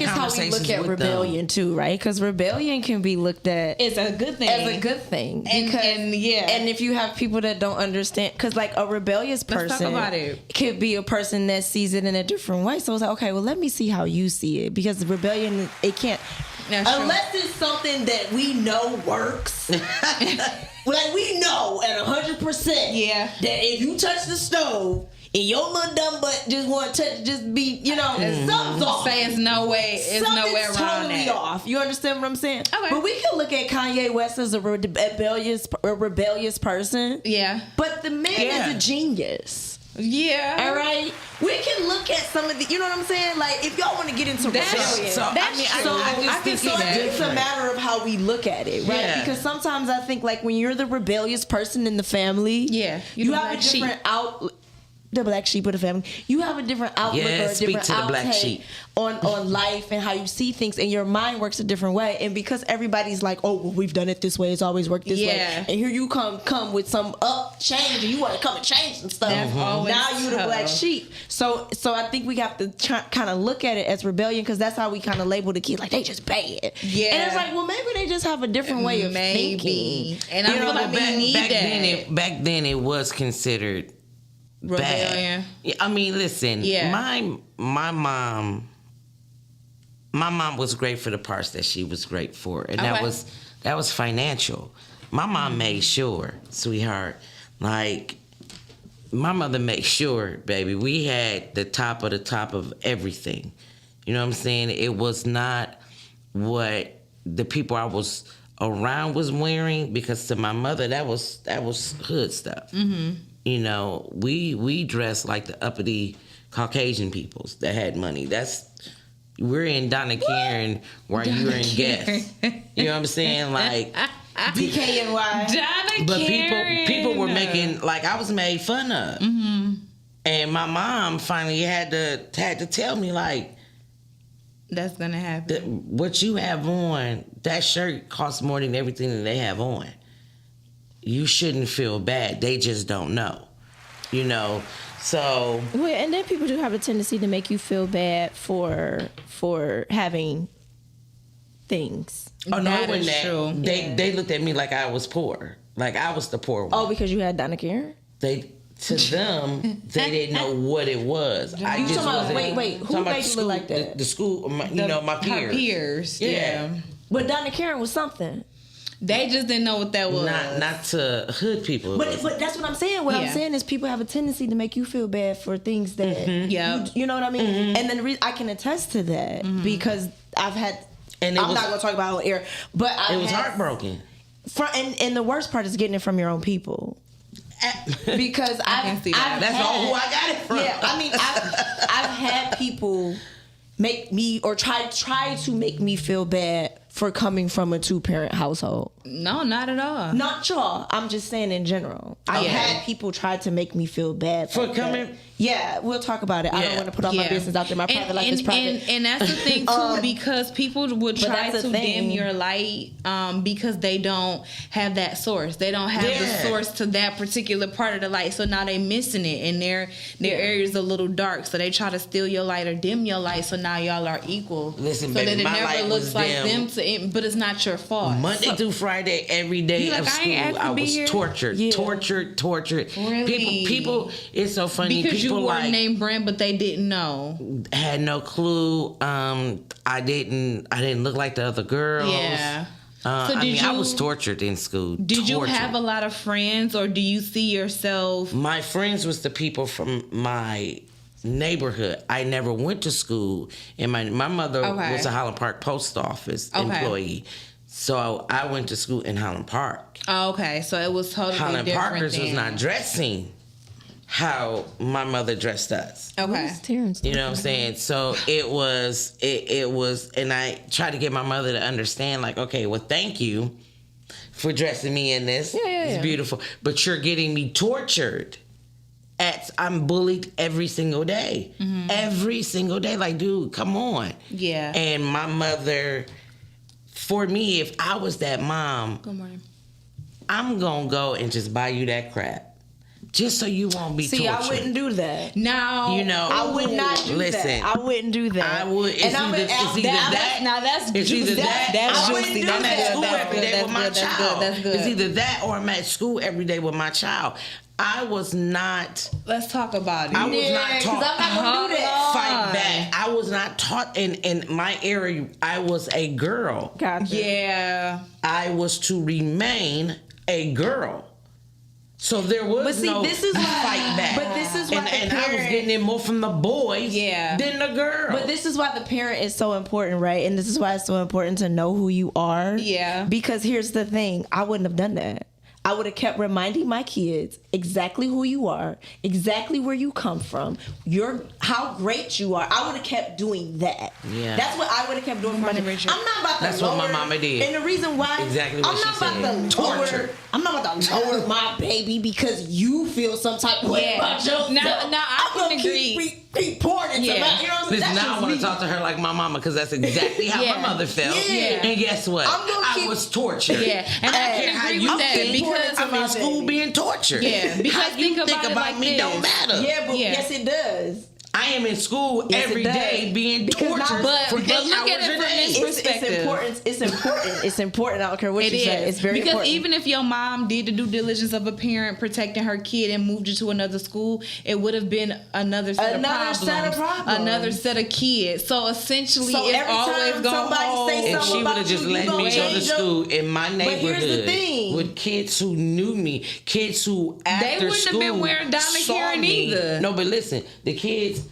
how we look at rebellion too, right? Because rebellion can be looked at it's a good thing. As a good thing. And if you have people that don't understand, because like a rebellious person could be a person that sees it in a different way. So it's like, okay, well, let me see how you see it, because the rebellion, it can't unless it's something that we know works. Like we know at 100%. That if you touch the stove. And your little dumb butt just want to just be, something's off. Say it's no way, nowhere around totally that. off. You understand what I'm saying? Okay. But we can look at Kanye West as a rebellious person. Yeah. But the man is a genius. Yeah. All right. We can look at some of the, you know what I'm saying? Like, if y'all want to get into rebellion, I think it's a matter of how we look at it, right? Yeah. Because sometimes I think, like, when you're the rebellious person in the family, you have a different the black sheep of the family. You have a different outlook or a different outtake on life and how you see things, and your mind works a different way. And because everybody's like, oh, well, we've done it this way, it's always worked this way, and here you come with some change, and you want to come and change some stuff. Now you the black sheep. So I think we have to kind of look at it as rebellion, because that's how we kind of label the kids, like they just bad. And it's like, well, maybe they just have a different way of thinking. And I feel like we need that. Back then it was considered rebellion. Bad. I mean, listen. My mom was great for the parts that she was great for, and that was financial. My mom made sure, sweetheart, like my mother made sure, baby, we had the top of everything. You know what I'm saying? It was not what the people I was around was wearing, because to my mother that was hood stuff. You know, we dressed like the uppity Caucasian peoples that had money. We're in Donna Karen while you're in Guess. You know what I'm saying? Like DKNY. Donna but Karen. people were making, like, I was made fun of. And my mom finally had to tell me, like, That's gonna happen. what you have on, that shirt costs more than everything that they have on. You shouldn't feel bad. They just don't know. You know? So Well, and then people do have a tendency to make you feel bad for having things. oh no, That it wasn't is that. true. They looked at me like I was poor. Like I was the poor one. Oh, because you had Donna Karen? To them, they didn't know what it was. I You just talking about- wasn't- wait, who talking about made the you look like that? The school, my peers. Her peers. Yeah. But Donna Karen was something. They just didn't know what that was. Not to hood people. it But wasn't. that's what I'm saying. What I'm Yeah. saying is people have a tendency to make you feel bad for things that Yeah. you know what I mean. And then I can attest to that because I've had. And I'm not going to talk about it on air, but it was heartbroken. And the worst part is getting it from your own people. Because can see that. That's all who I got it from. Yeah, I mean, I've had people make me or try to make me feel bad for coming from a 2-parent household. No, not at all. Not y'all. I'm just saying in general. I've had people try to make me feel bad For like coming- that. Yeah, we'll talk about it. I don't Yeah. want to put all my business out there. My private life is private. And that's the thing too, because people would try that's to the thing. dim your light because they don't have that source. They don't have the Yeah. source to that particular part of the light. So now they missing it, and their area's a little dark. So they try to steal your light or dim your light. So now y'all are equal. Listen, so baby, that it my never light looks was like dim. them but it's not your fault. Monday through Friday, every day You like, of I school, ain't asked to I be was here? tortured. Really? People. It's so funny. Because people you wore like a name brand, but they didn't know. had no clue. I didn't look like the other girls. Yeah. So I did I you- was tortured in school. Did you Tortured. have a lot of friends, or do you see yourself? My friends was the people from my neighborhood. I never went to school, and my mother Okay. was a Highland Park post office Okay. employee. So I went to school in Highland Park. Oh, okay, so it was totally Highland different. Parkers was then. not dressing how my mother dressed us. Okay. Terrence. You know what I'm saying? So it was, and I tried to get my mother to understand, like, okay, well, thank you for dressing me in this. It's beautiful. But you're getting me tortured. I'm bullied every single day. Every single day. Like, dude, come on. Yeah. And my mother, for me, if I was that mom, Good morning. I'm going to go and just buy you that crap. Just so you won't be See, tortured. I wouldn't do that. Now, You know, I would not do listen, that. I wouldn't do that. I would. It's either that. Now that's It's juicy. either that. That's I wouldn't juicy. do That's that. good. School That's every good. day That's with my good. That's child. good. That's good. It's either that or I'm at school every day with my child. I was not. Let's talk about it. I was not because taught. I'm not gonna do that. Fight back. I was not taught in my area. I was a girl. Gotcha. Yeah. I was to remain a girl. So there was But see, no this is why- fight back. but this is why the and I was parent- getting it more from the boys Yeah. than the girls. But this is why the parent is so important, right? And this is why it's so important to know who you are. Yeah. Because here's the thing, I wouldn't have done that. I would have kept reminding my kids exactly who you are, exactly where you come from, how great you are. I would have kept doing that. Yeah. That's what I would have kept doing for my children. Richard. I'm not about to That's lower, what my mama did. And the reason why Exactly what I'm she not about said. to lower, Torture. I'm not about to lower my baby because you feel some type of way Yeah. about yourself. Now, I I'm gonna can agree. keep pouring into Yeah. my, you know what I'm saying? Listen, That's now I just want me. to talk to her like my mama because that's exactly how Yeah. my mother felt. Yeah. And guess what? I'm gonna I keep- was tortured. Yeah. And I don't care can how agree you with that think. because I'm in school being tortured. Yeah, because how you think about it like me this. don't matter. Yeah, but Yeah. yes, it does. I am in school Yes, it every does. day being Because tortured not- But for look 8 at hours it a from day. this perspective. It's important. It's important. It's important. I don't care what It you say. is. It's very because important. even if your mom did the due diligence of a parent protecting her kid and moved you to another school, it would have been another set of problems. Another set of kids. So essentially, So it's every always time going somebody say If something she would about have just you, you let gonna me go to change your- school in my here's the neighborhood thing. with kids who knew me, kids who after wouldn't have school been wearing Donna saw Karen me. either. No, but listen, the kids.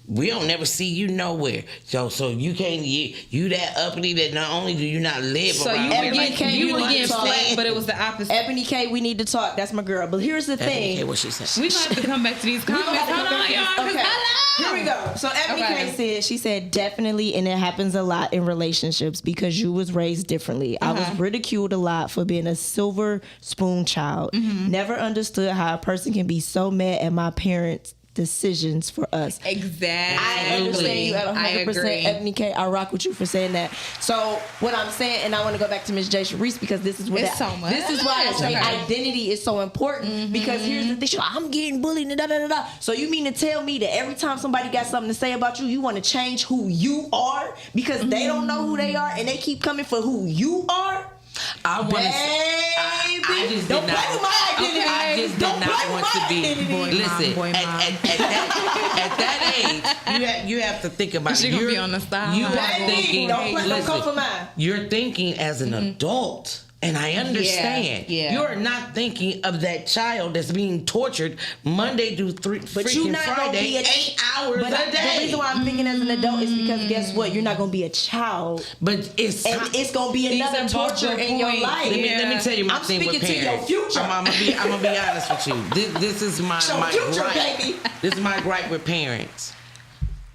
We don't never see you nowhere, so you can't. You that uppity that not only do you not live So around you here, were like, getting, you were getting understand? flat, but it was the opposite. Ebony K, we need to talk. That's my girl. But here's the thing. Okay, what she said. We gonna have to come back to these comments. Hold on, y'all. 'Cause Okay. hello. Here we go. So Ebony Okay. K said definitely, and it happens a lot in relationships because you was raised differently. I was ridiculed a lot for being a silver spoon child. Never understood how a person can be so mad at my parents decisions for us. Exactly. I understand you at 100%. I agree. Ebony K, I rock with you for saying that. So what I'm saying, and I want to go back to Miss J. Sharice because this is what It's so much. this is why I say Okay. identity is so important because here's the thing. She's like, I'm getting bullied and da da da da. So you mean to tell me that every time somebody got something to say about you, you want to change who you are because they don't know who they are and they keep coming for who you are? I want to. I just Don't did not. play with my identity. I just did Don't not play with want to my be. identity. Listen, Boy, mom. at that age, you have to think about She it. gonna be on the sideline. You are Baby, thinking. don't come for mine. You're thinking as an adult. And I understand. Yeah. You're not thinking of that child that's being tortured Monday through But you're freaking not gonna Friday, be 8 hours but a day. The reason why I'm thinking as an adult is because guess what? You're not gonna be a child, But it's and it's gonna be These another are both torture good in your points. life. Let me tell you my I'm thing with speaking to parents. your future. I'm gonna be honest with you. This is my future, gripe. baby. This is my gripe with parents.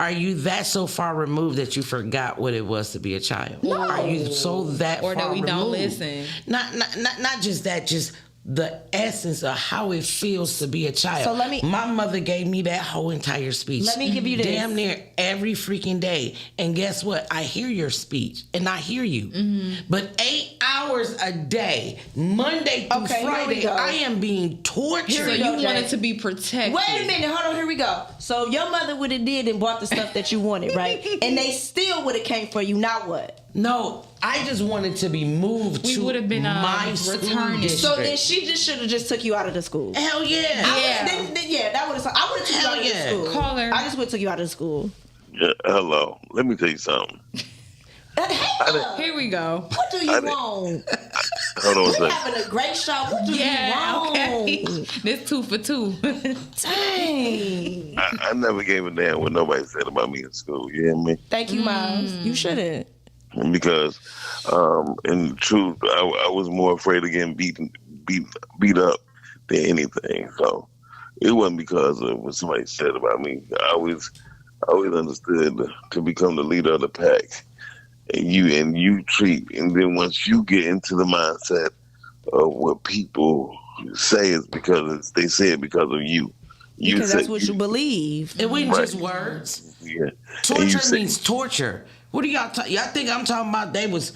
Are you that so far removed that you forgot what it was to be a child? No. Are you so that Or far that we removed? don't listen. Not just that, just the essence of how it feels to be a child. So let me- My mother gave me that whole entire speech. Let me give you this. Damn near every freaking day. And guess what? I hear your speech and I hear you. But 8 hours a day, Monday through Okay, here we Friday, go. I am being tortured. So we you go, wanted Jay. to be protected. Wait a minute, hold on, here we go. So your mother would have did and bought the stuff that you wanted, right? And they still would have came for you. Now what? No, I just wanted to be moved We to would have been, my school returning. district. So then she just should have just took you out of the school. Hell yeah. Yeah, that would have. I would have took you Hell out of yeah. the school. Call her. I just would have took you out of the school. Yeah, hello. Let me tell you something. Here we go. What do you want? Hold on a We're second. having a great show. What do you Yeah, want? okay. This 2 for 2. Dang. I never gave a damn what nobody said about me in school. You hear me? Thank you, Miles. You shouldn't. Because, in truth, I was more afraid of getting beat up than anything. So it wasn't because of what somebody said about me. I always understood to become the leader of the pack, and you treat, and then once you get into the mindset of what people say is because they say it because of you. Because that's what you believe. It wasn't Right. just words. Yeah. And Torture you say- means torture. What do y'all think I'm talking about? They was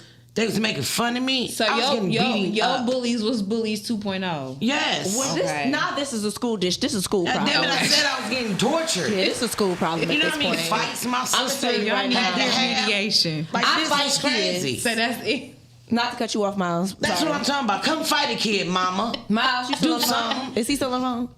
making fun of me. So I was getting beaten your up. bullies was bullies 2.0. Yes. Well, Okay. this is a school dish. This is a school problem. Damn it, I said I was getting tortured. Yeah, this is a school problem You at know this how many point. fights my sister tell you Y'all right need now. had to have? mediation. Like I this fight was crazy. So that's it. Not to cut you off, Miles. That's Sorry. what I'm talking about. Come fight a kid, mama. Miles, you still Do on the phone? something. Is he still on the phone?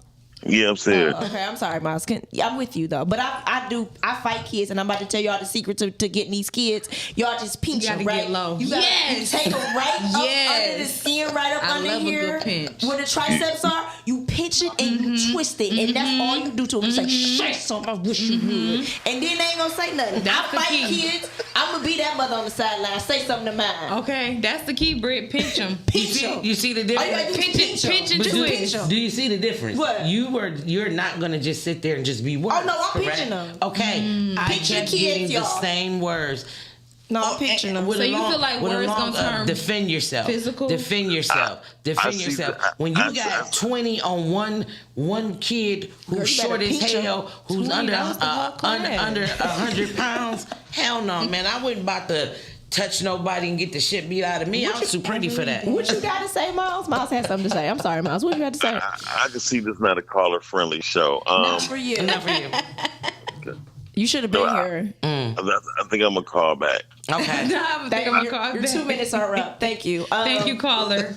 Yeah, I'm serious. Okay, I'm sorry, Miles. I'm with you though, but I fight kids, and I'm about to tell y'all the secret to getting these kids. Y'all just pinch You them, gotta right? get low. You gotta Yes. you take them right up Yes. under the skin, right up I under love a here, good pinch. where the triceps are. You pinch it and you twist it, and that's all you do to them. You say, "Shit, something I wish you would," and then they ain't gonna say nothing. That's I the fight key. kids. I'm gonna be that mother on the sideline. Say something to mine. Okay, that's the key, Britt. Pinch them. Pinch them. You see the All you gotta difference? do is Pinch it, pinch it, But do do, it. pinch 'em. do you see the difference? What? You're not gonna just sit there and just be words. Oh, no, I'm correct? pinching 'em. Okay, I Pinch your kept kids, getting the y'all. same words. No, I'm pinching them. With So a you feel like with a words long, gonna turn defend yourself. physical? Defend yourself. Defend see yourself. that. When you I- got 20 on one kid Girl, who's you better short as pinch 'em. hell, who's 20, under that was the whole class. under 100 pounds, hell no, man. I wasn't about to touch nobody and get the shit beat out of me. I was too pretty for that. What you gotta say, Miles? Miles had something to say. I'm sorry, Miles. What you had to say? I can see this is not a caller friendly show. Not for you. Enough for you. You should have been No, here. I think I'm gonna call back. Okay. I think I'm gonna your, call your back. 2 minutes are up. Thank you. Thank you, caller.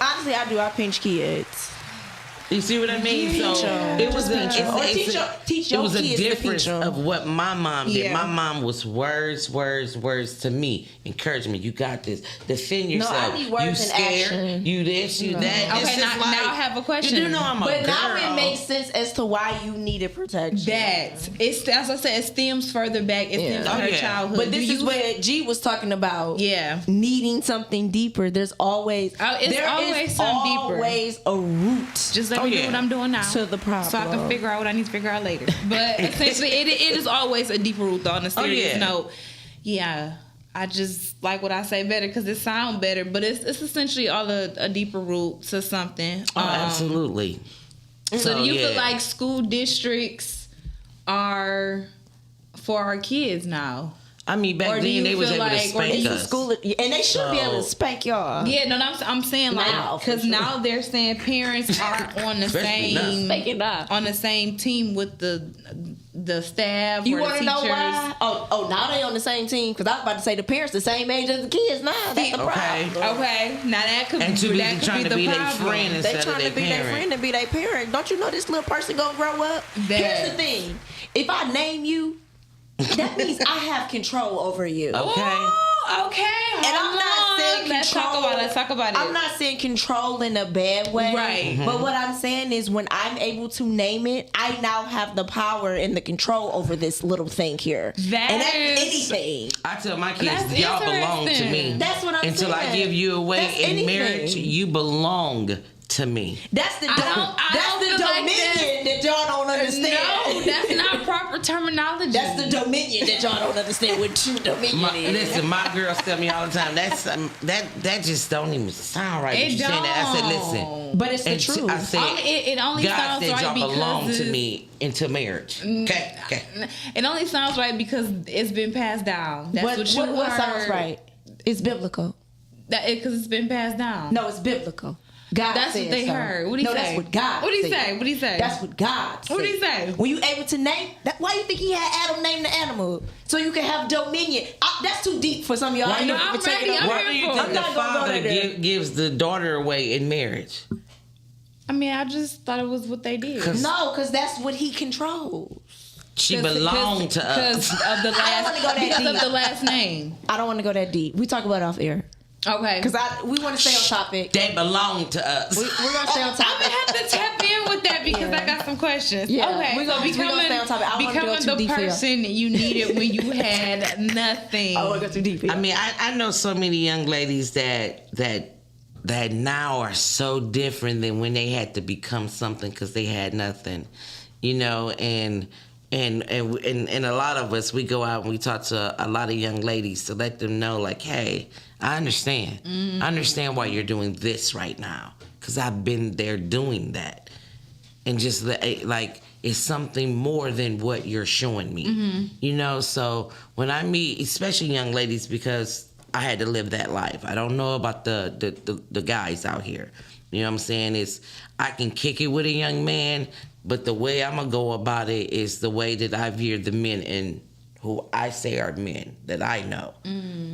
Honestly, I do. I pinch kids. You see what I mean? Pinch So 'em. it was Just pinch 'em. Or teach your it was a kids to difference pinch 'em. of what my mom did. Yeah. My mom was words to me. Encouragement. You got this. Defend No, yourself. I need words you and scared. action. You this. You that. Okay, It's just now I have a question. You do know I'm a But girl. now it makes sense as to why you needed protection. It's as I said, it stems further back. It stems Yeah. from her Oh, yeah. childhood. But this Do is you- where G was talking about. Yeah. Needing something deeper. There's always It's there always is something deeper. always a root Just let Oh, me do yeah. what I'm doing now. to the problem. so I can figure out what I need to figure out later. But essentially, it is always a deeper root, though, on a serious yeah. note. Yeah, I just like what I say better because it sounds better, but it's essentially all a deeper root to something. Oh, absolutely. So do you feel yeah. like school districts are for our kids now? I mean, back Or do then you they was feel able to like- or do spank you us. School, and they should be able to spank y'all. Yeah, no, I'm saying like Now, for because sure. now they're saying parents aren't on the Especially now. same Make it up. on the same team with the staff. You or want the to know teachers. why? Oh, now they on the same team. Because I was about to say the parents the same age as the kids now. That's the Okay. problem. Okay, now that could And too busy that could trying be to the be their problem. friend They instead of trying their to be their parent. friend and be their parent. Don't you know this little person gonna grow up? Here's the thing. If I name you, that means I have control over you. Okay. Ooh, okay, And I'm hold not saying on. Let's control. talk about it. I'm not saying control in a bad way. Right. But what I'm saying is when I'm able to name it, I now have the power and the control over this little thing here. That and that's is- anything. I tell my kids, That's y'all belong to me. interesting. That's what I'm Until saying. I give you away That's in anything. marriage, you belong to me. That's the I don't feel like dominion that y'all don't understand. No, that's not proper terminology. That's the dominion that y'all don't understand what true dominion is. Listen, my girls tell me all the time, that's that just don't even sound right. It What you saying that? I said, listen. But it's the And truth. I said, it only God sounds said right y'all because belong to it's- me into marriage. Okay, okay. It only sounds right because it's been passed down. That's what you what heard. sounds right? It's biblical. Because it's been passed down. No, it's biblical. God That's said what they so. heard. What did he no, say? that's what God What did he said. say? What did he say? That's what God said. What did he say? When you able to name, why you think he had Adam name the animal? So you can have dominion. That's too deep for some of y'all. Why I do ain't I'm even taking ready. it I'm over. Why do you I'm think the not gonna go father there. gives the daughter away in marriage? I mean, I just thought it was what they did. No, because that's what he controls. She belonged to us. Because of the I don't wanna go last, that because of deep. the last name. I don't want to go that deep. We talk about it off air. Okay. Because we want to stay on topic. They belong to us. We're going to stay on I'm topic. gonna have to tap in with that because I got some questions. Yeah. Okay, We gonna stay on topic. I don't wanna go becoming too the deep for y'all. person you needed when you had nothing. I don't want to go too deep here. I mean, I know so many young ladies that now are so different than when they had to become something because they had nothing, you know. And a lot of us, we go out and we talk to a lot of young ladies to let them know, like, hey, I understand. I understand why you're doing this right now because I've been there doing that, and just like it's something more than what you're showing me, you know. So when I meet, especially young ladies, because I had to live that life. I don't know about the guys out here. You know what I'm saying? Is I can kick it with a young man, but the way I'm gonna go about it is the way that I view the men and who I say are men that I know.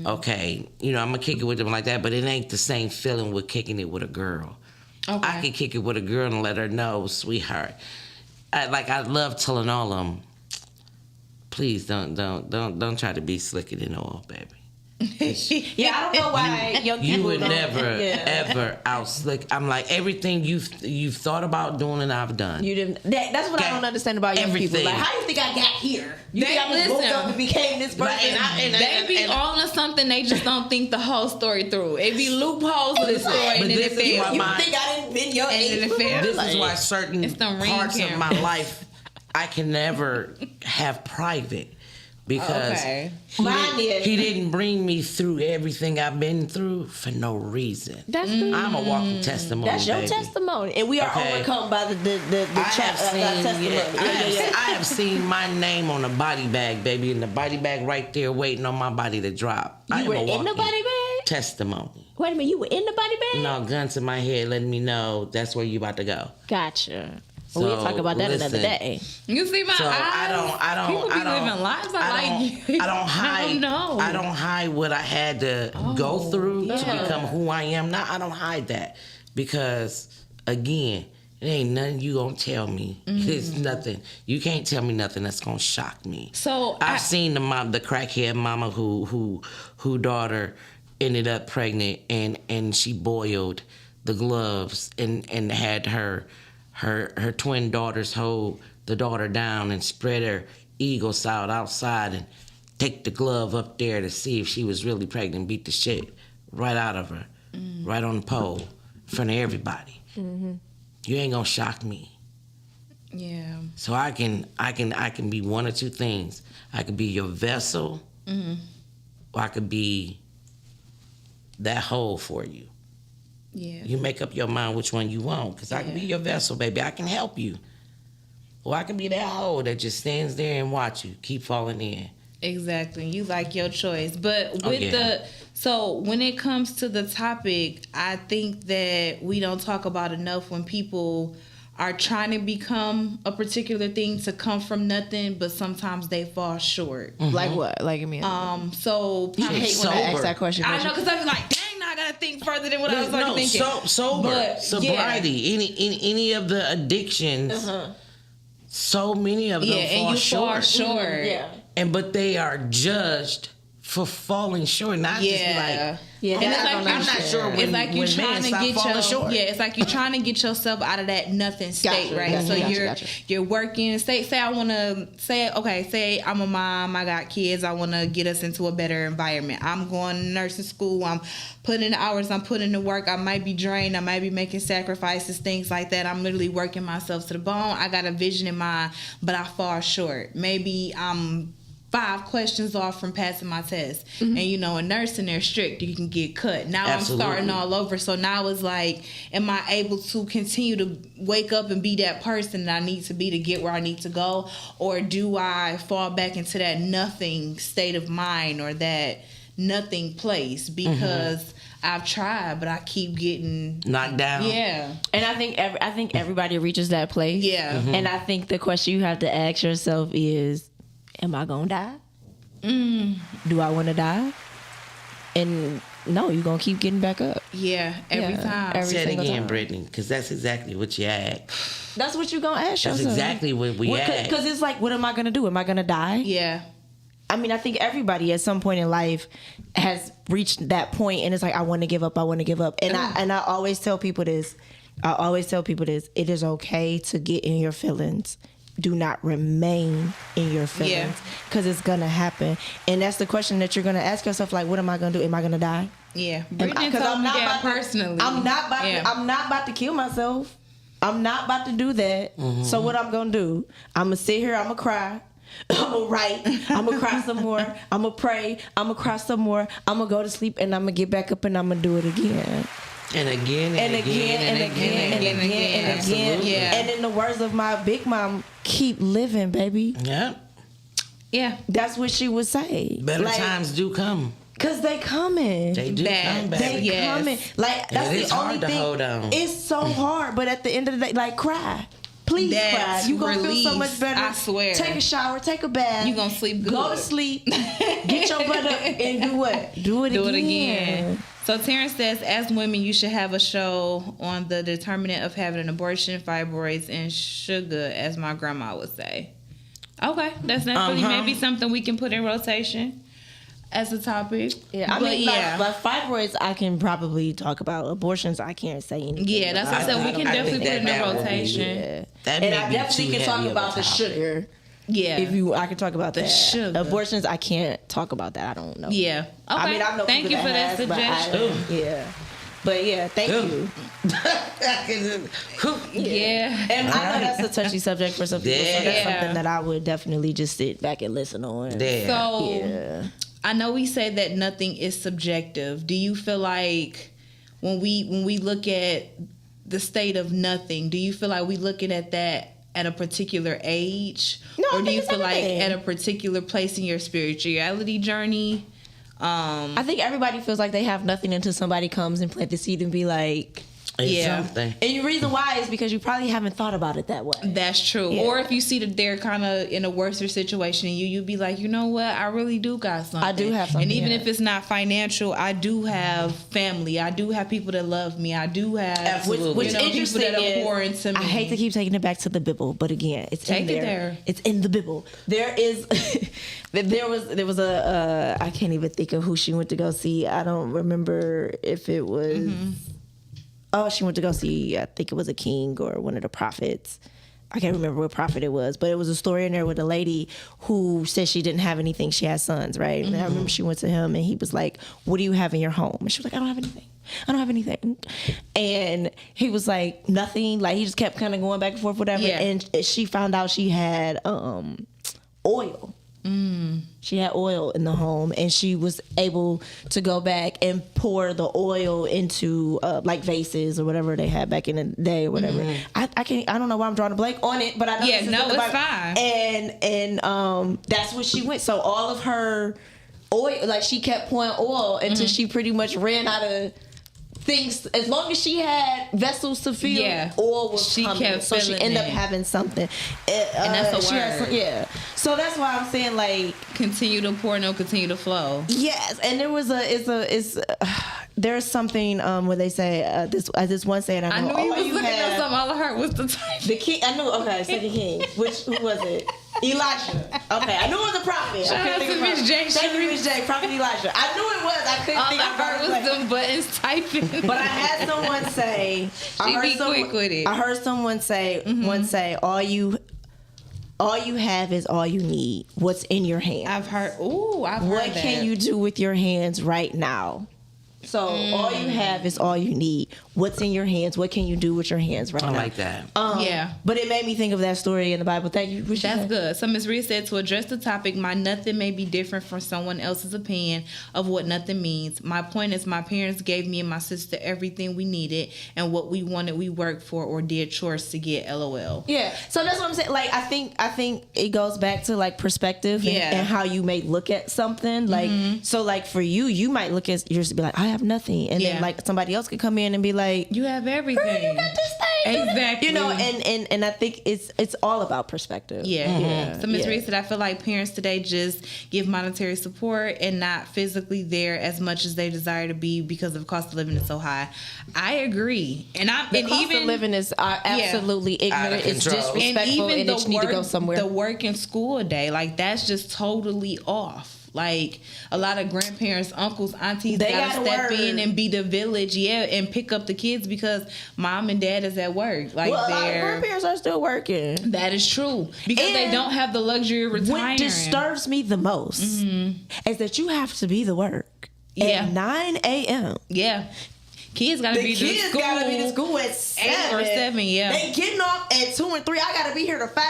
Okay, you know, I'm gonna kick it with them like that, but it ain't the same feeling with kicking it with a girl. Okay. I can kick it with a girl and let her know, sweetheart. I love telling all of them, please don't try to be slicker than oil, baby. Yeah, I don't know why young people You would don't- never Yeah. ever out slick. I'm like, everything you've thought about doing and I've done. You didn't. That's what I don't understand about young people. Everything. Like, how you think I got here? You They- think I just woke listen. up and became this person? Like, and They be all in something, they just don't think the whole story through. It be loopholes in the story but and then this it is fails. why you my- think I didn't been your And age? then it fails. This is why Like, certain It's them ring parts of my cameras. life I can never have private because Okay. Mine is. he didn't bring me through everything I've been through for no reason. That's good. I'm a walking testimony. That's your baby. testimony, and we are Okay. overcome by the I have seen, testimony. I have seen my name on a body bag, baby, and the body bag right there waiting on my body to drop. I You am were a in the walking body bag? testimony. Wait a minute, you were in the body bag? No, gun to my head, letting me know that's where you about to go. Gotcha. So, We'll talk about that another listen. day. You see my So eyes? I People be living lives I don't hide. I don't know. I don't hide what I had to go through to become who I am now. I don't hide that because, again, it ain't nothing you gonna tell me. It's nothing. You can't tell me nothing that's gonna shock me. So I've seen the crackhead mama who daughter ended up pregnant and she boiled the gloves and had her twin daughters hold the daughter down and spread her eagles out outside and take the glove up there to see if she was really pregnant, beat the shit right out of her, right on the pole in front of everybody. You ain't gonna shock me. Yeah. So I can be one or two things. I could be your vessel, or I could be that hole for you. Yeah. You make up your mind which one you want, because I can be your vessel, baby. I can help you. Or I can be that hoe that just stands there and watch you keep falling in. Exactly. You like your choice. But with so when it comes to the topic, I think that we don't talk about enough when people are trying to become a particular thing to come from nothing, but sometimes they fall short. Like what? Like, give me a So I hate when I ask that question. I know, because I be like, dang, now I gotta think further than what I was already thinking. Sober, But, sobriety, any of the addictions. So many of them and fall you short. fall short. Yeah. But they are judged for falling short, not just like. Yeah, And it's I like don't you're, understand. it's like you're when trying men to stop get falling short. it's like you're trying to get yourself out of that nothing state, Gotcha, right? gotcha, So gotcha. you're working. Say I want to say I'm a mom, I got kids, I want to get us into a better environment. I'm going to nursing school. I'm putting in the hours. I'm putting in the work. I might be drained. I might be making sacrifices, things like that. I'm literally working myself to the bone. I got a vision in mind, but I fall short. Maybe I'm 5 questions off from passing my test. And you know, in nursing, they're strict. You can get cut. Now Absolutely. I'm starting all over. So now it's like, am I able to continue to wake up and be that person that I need to be to get where I need to go? Or do I fall back into that nothing state of mind or that nothing place? Because I've tried, but I keep getting knocked down. Yeah. And I think everybody reaches that place. Yeah. And I think the question you have to ask yourself is, am I gonna die? Do I want to die? And no, you're gonna keep getting back up. Yeah. Every Yeah, time. every Say it single again, time. Brittany, because that's exactly what you asked. That's what you're gonna ask That's yourself. exactly what we asked. Because it's like, what am I gonna do? Am I gonna die? Yeah. I mean, I think everybody at some point in life has reached that point, and it's like, I want to give up. I want to give up. And I always tell people this. It is okay to get in your feelings. Do not remain in your feelings, because it's gonna happen. And that's the question that you're gonna ask yourself. Like, what am I gonna do? Am I gonna die? Yeah. Brittany Because told me that about to- personally. I'm not about. Yeah. I'm not about to kill myself. I'm not about to do that. So what I'm gonna do? I'm gonna sit here. I'm gonna cry. I'm gonna write. I'm gonna cry some more. I'm gonna pray. I'm gonna cry some more. I'm gonna go to sleep, and I'm gonna get back up, and I'm gonna do it again. And again, And again, and again, and again, and again. Absolutely. Yeah. And in the words of my big mom, keep living, baby. Yeah. Yeah. That's what she would say. Better Like, times do come. Cause they coming. They do That- come, They baby. Yes. coming. Like, And that's it is the only hard to thing. hold on. It's so hard, but at the end of the day, like, cry. Please That's cry. You gonna feel so relief, much better. I swear. Take a shower, take a bath. You gonna sleep Go good. to sleep. Get your butt up and do what? Do it Do again. it again. So Terrence says, as women, you should have a show on the determinant of having an abortion, fibroids, and sugar, as my grandma would say. Okay, that's definitely maybe something we can put in rotation as a topic. Yeah, I But mean, yeah. like fibroids, I can probably talk about. Abortions, I can't say anything. Yeah, that's what I said. We can I definitely think put it in the that would be- rotation. Yeah. That And may I be definitely too can talk heavy of a about the topic. sugar. Yeah. I can talk about The that. sugar. Abortions, I can't talk about that. I don't know. Yeah. Okay. I mean, I know Thank people you for that has, but suggestion. yeah. But yeah, thank you. Yeah. And I know that's a touchy subject for some people. So that's Yeah. something that I would definitely just sit back and listen on. There. So Yeah. I know we say that nothing is subjective. Do you feel like when we look at the state of nothing, do you feel like we looking at that at a particular age? No, I or do think you it's feel like everything. at a particular place in your spirituality journey? I think everybody feels like they have nothing until somebody comes and plant the seed and be like, It's Yeah. something. and the reason why is because you probably haven't thought about it that way. That's true. Yeah. Or if you see that they're kind of in a worse situation than you'd be like, you know what? I really do got something. I do have something, And even yeah. if it's not financial, I do have family. I do have people that love me. I do have Absolutely. Which you know, people interesting that are is, pour into me. I hate to keep taking it back to the Bible, but again, it's Take in it there. there. It's in the Bible. There is, there was a I can't even think of who she went to go see. I don't remember if it was. Oh, she went to go see. I think it was a king or one of the prophets. I can't remember what prophet it was, but it was a story in there with a lady who said she didn't have anything. She had sons, right? And I remember she went to him and he was like, "What do you have in your home?" And she was like, "I don't have anything. I don't have anything." And he was like, "Nothing." Like he just kept kind of going back and forth, whatever. Yeah. And she found out she had oil. She had oil in the home, and she was able to go back and pour the oil into like vases or whatever they had back in the day or whatever. I don't know why I'm drawing a blank on it, but I know Yeah, this is no, in the it's Bible. fine. And that's what she went. So all of her oil, like she kept pouring oil until she pretty much ran out of things. As long as she had vessels to fill, Yeah. oil was She coming. kept so she filling ended up it. having something. And that's a she had word. yeah. So that's why I'm saying, like, Continue to pour, no continue to flow. yes. And there was there's something where they say this one saying, I knew know, you was you looking at have something. All I heard was the title. the king. I knew. Okay, Second King. Who was it? Elijah. Okay, I knew it was a prophet. Shout I couldn't out think to of Miss prophet. J. Thank you, Miss J. Prophet Elijah. I knew it was. I couldn't All think. I heard was them buttons typing. But I had someone say, She be quick with it. I heard someone say, once say, all you have is all you need. What's in your hand? I've heard What that. can you do with your hands right now? So all you have is all you need. What's in your hands? What can you do with your hands right I now? like that. Yeah. But it made me think of that story in the Bible. Thank you. That's good. So Ms. Rhea said, to address the topic, my nothing may be different from someone else's opinion of what nothing means. My point is my parents gave me and my sister everything we needed, and what we wanted we worked for or did chores to get, LOL. Yeah. So that's what I'm saying. Like, I think it goes back to like perspective and how you may look at something. Like, so like for you might look at yours and be like, I have nothing. And then like somebody else could come in and be like, you have everything. Girl, you got this thing. Exactly. You know, and I think it's all about perspective. Yeah. So Ms. Reed said, I feel like parents today just give monetary support and not physically there as much as they desire to be because the cost of living is so high. I agree. And The cost of living is absolutely ignorant. It's disrespectful, and it need to go somewhere. The work and school day, like that's just totally off. Like a lot of grandparents, uncles, aunties They gotta gotta step work. in and be the village, and pick up the kids because mom and dad is at work. Like a lot of they're grandparents are still working. that is true because they And don't have the luxury of retiring. What disturbs me the most is that you have to be to work at 9 a.m. Yeah. Kids gotta The be kids to school. gotta be to school at 7. 8 or 7, yeah. They getting off at 2 and 3. I gotta be here to 5.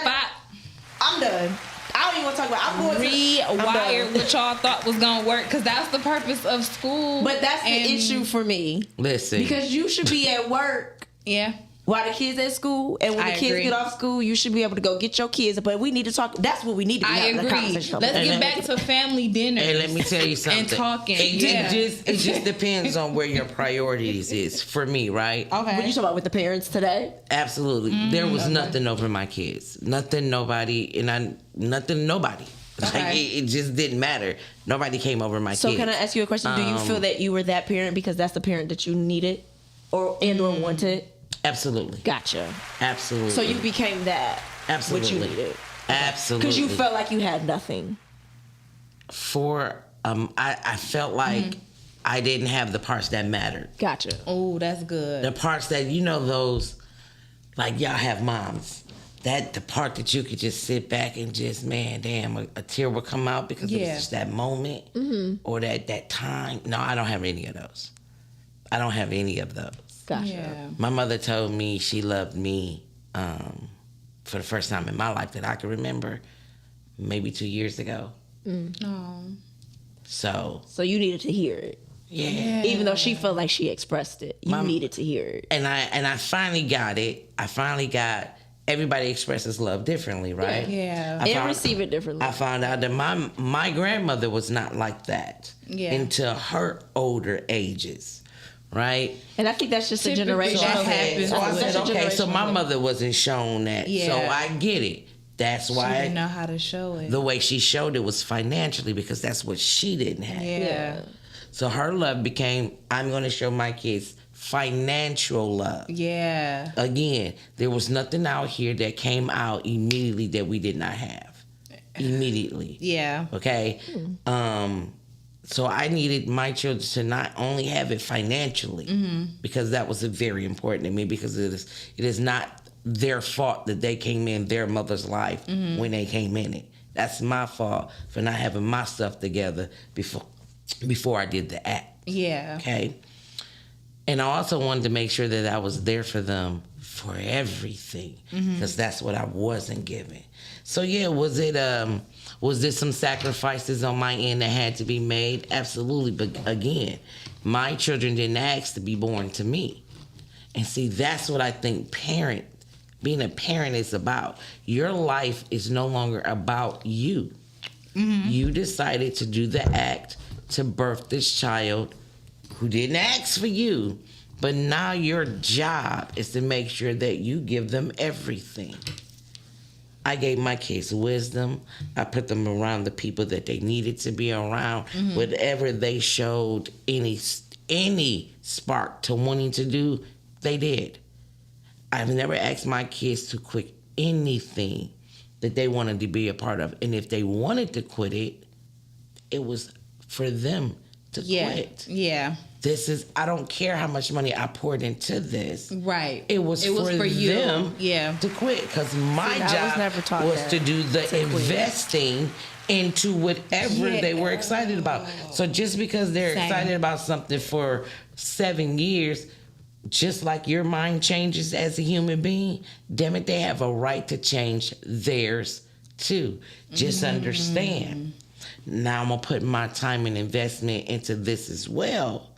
I'm done. I don't even want to talk about. I'm going rewired what y'all thought was gonna work because that's the purpose of school. But that's the issue for me. Listen, Because you should be at work. Yeah. While the kids at school, and when I the kids agree. get off school, you should be able to go get your kids. But we need to talk. That's what we need to be I having a agree. conversation Let's about. get back to family dinners. and let me tell you something. And talking. It just depends on where your priorities is. For me, right? Okay. What you talking about with the parents today? Absolutely. There was nothing over my kids. Nothing, nobody, nothing, nobody. Like, Okay. it just didn't matter. Nobody came over my So kids. can I ask you a question? Do you feel that you were that parent because that's the parent that you needed, or wanted? Absolutely. Gotcha. Absolutely. So you became that. Absolutely. What you needed. Absolutely. Because you felt like you had nothing. I felt like I didn't have the parts that mattered. Gotcha. Oh, that's good. The parts that, those, like, y'all have moms. The part that you could just sit back and just, man, damn, a tear would come out because it was just that moment or that time. No, I don't have any of those. I don't have any of those. Gotcha. Yeah. My mother told me she loved me for the first time in my life that I can remember, maybe 2 years ago. Oh. So you needed to hear it. Yeah. Even though she felt like she expressed it, you needed to hear it. And I finally got it. I finally got. Everybody expresses love differently, right? Yeah. And receive it differently. I found out that my grandmother was not like that until her older ages, right? And I think that's just a Typically, generational that thing. happens. So I That's said, a okay, so generational my thing. mother wasn't shown that. Yeah. So I get it. That's She why didn't know how to show it. the way she showed it was financially because that's what she didn't have. Yeah. So her love became, I'm going to show my kids financial love. Yeah. Again, there was nothing out here that came out immediately that we did not have. Immediately. Yeah. Okay? So I needed my children to not only have it financially, because that was very important to me, because it is not their fault that they came in their mother's life when they came in it. That's my fault for not having my stuff together before I did the act. Yeah. Okay? And I also wanted to make sure that I was there for them for everything because that's what I wasn't given. So yeah, was there some sacrifices on my end that had to be made? Absolutely. But again, my children didn't ask to be born to me. And see, that's what I think being a parent is about. Your life is no longer about you. You decided to do the act to birth this child who didn't ask for you. But now your job is to make sure that you give them everything. I gave my kids wisdom. I put them around the people that they needed to be around. Whatever they showed any spark to wanting to do, they did. I've never asked my kids to quit anything that they wanted to be a part of. And if they wanted to quit it, it was for them to quit. Yeah. I don't care how much money I poured into this. Right. It was for you. them to quit. Because my job was to do the investing into whatever they were excited about. So just because they're excited about something for 7 years, just like your mind changes as a human being, damn it, they have a right to change theirs too. Just understand. Now I'm going to put my time and investment into this as well.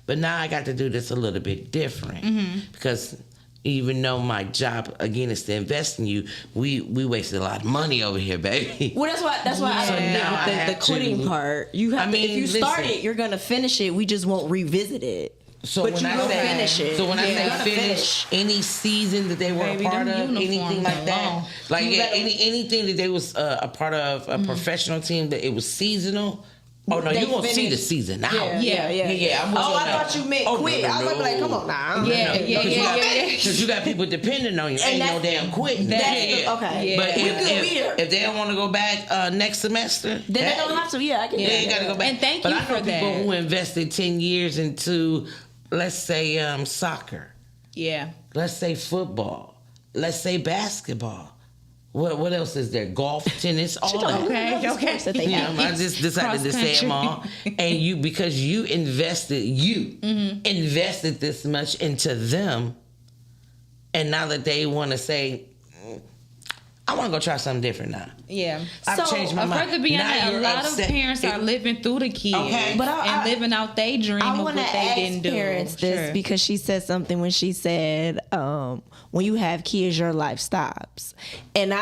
But now I got to do this a little bit different because even though my job again is to invest in you, we wasted a lot of money over here, baby. Well, that's why I don't think the quitting part. You have if you start it, you're gonna finish it. We just won't revisit it. So but when you I will say finish it. So when I say finish any season that they were a part of, anything like that, like anything that they was a part of a professional team that it was seasonal. Oh no, you won't see the season out. Yeah. I thought you meant quit. I was like, come on now. Because you got people depending on you. Ain't no damn quitting. Okay. But if they don't want to go back next semester, then they don't have to. Yeah, I can. They ain't got to go back. And thank but you I know for that. people who invested 10 years into, let's say, soccer. Yeah. Let's say football. Let's say basketball. What else is there? Golf, tennis, all that. Okay. I just decided to say them all. And because you invested this much into them, and now that they want to say, I want to go try something different now. Yeah. I've changed my mind. Further beyond that, a lot of parents are living through the kids and living out their dream of what they didn't do. Parents this because she said something when she said, when you have kids, your life stops. And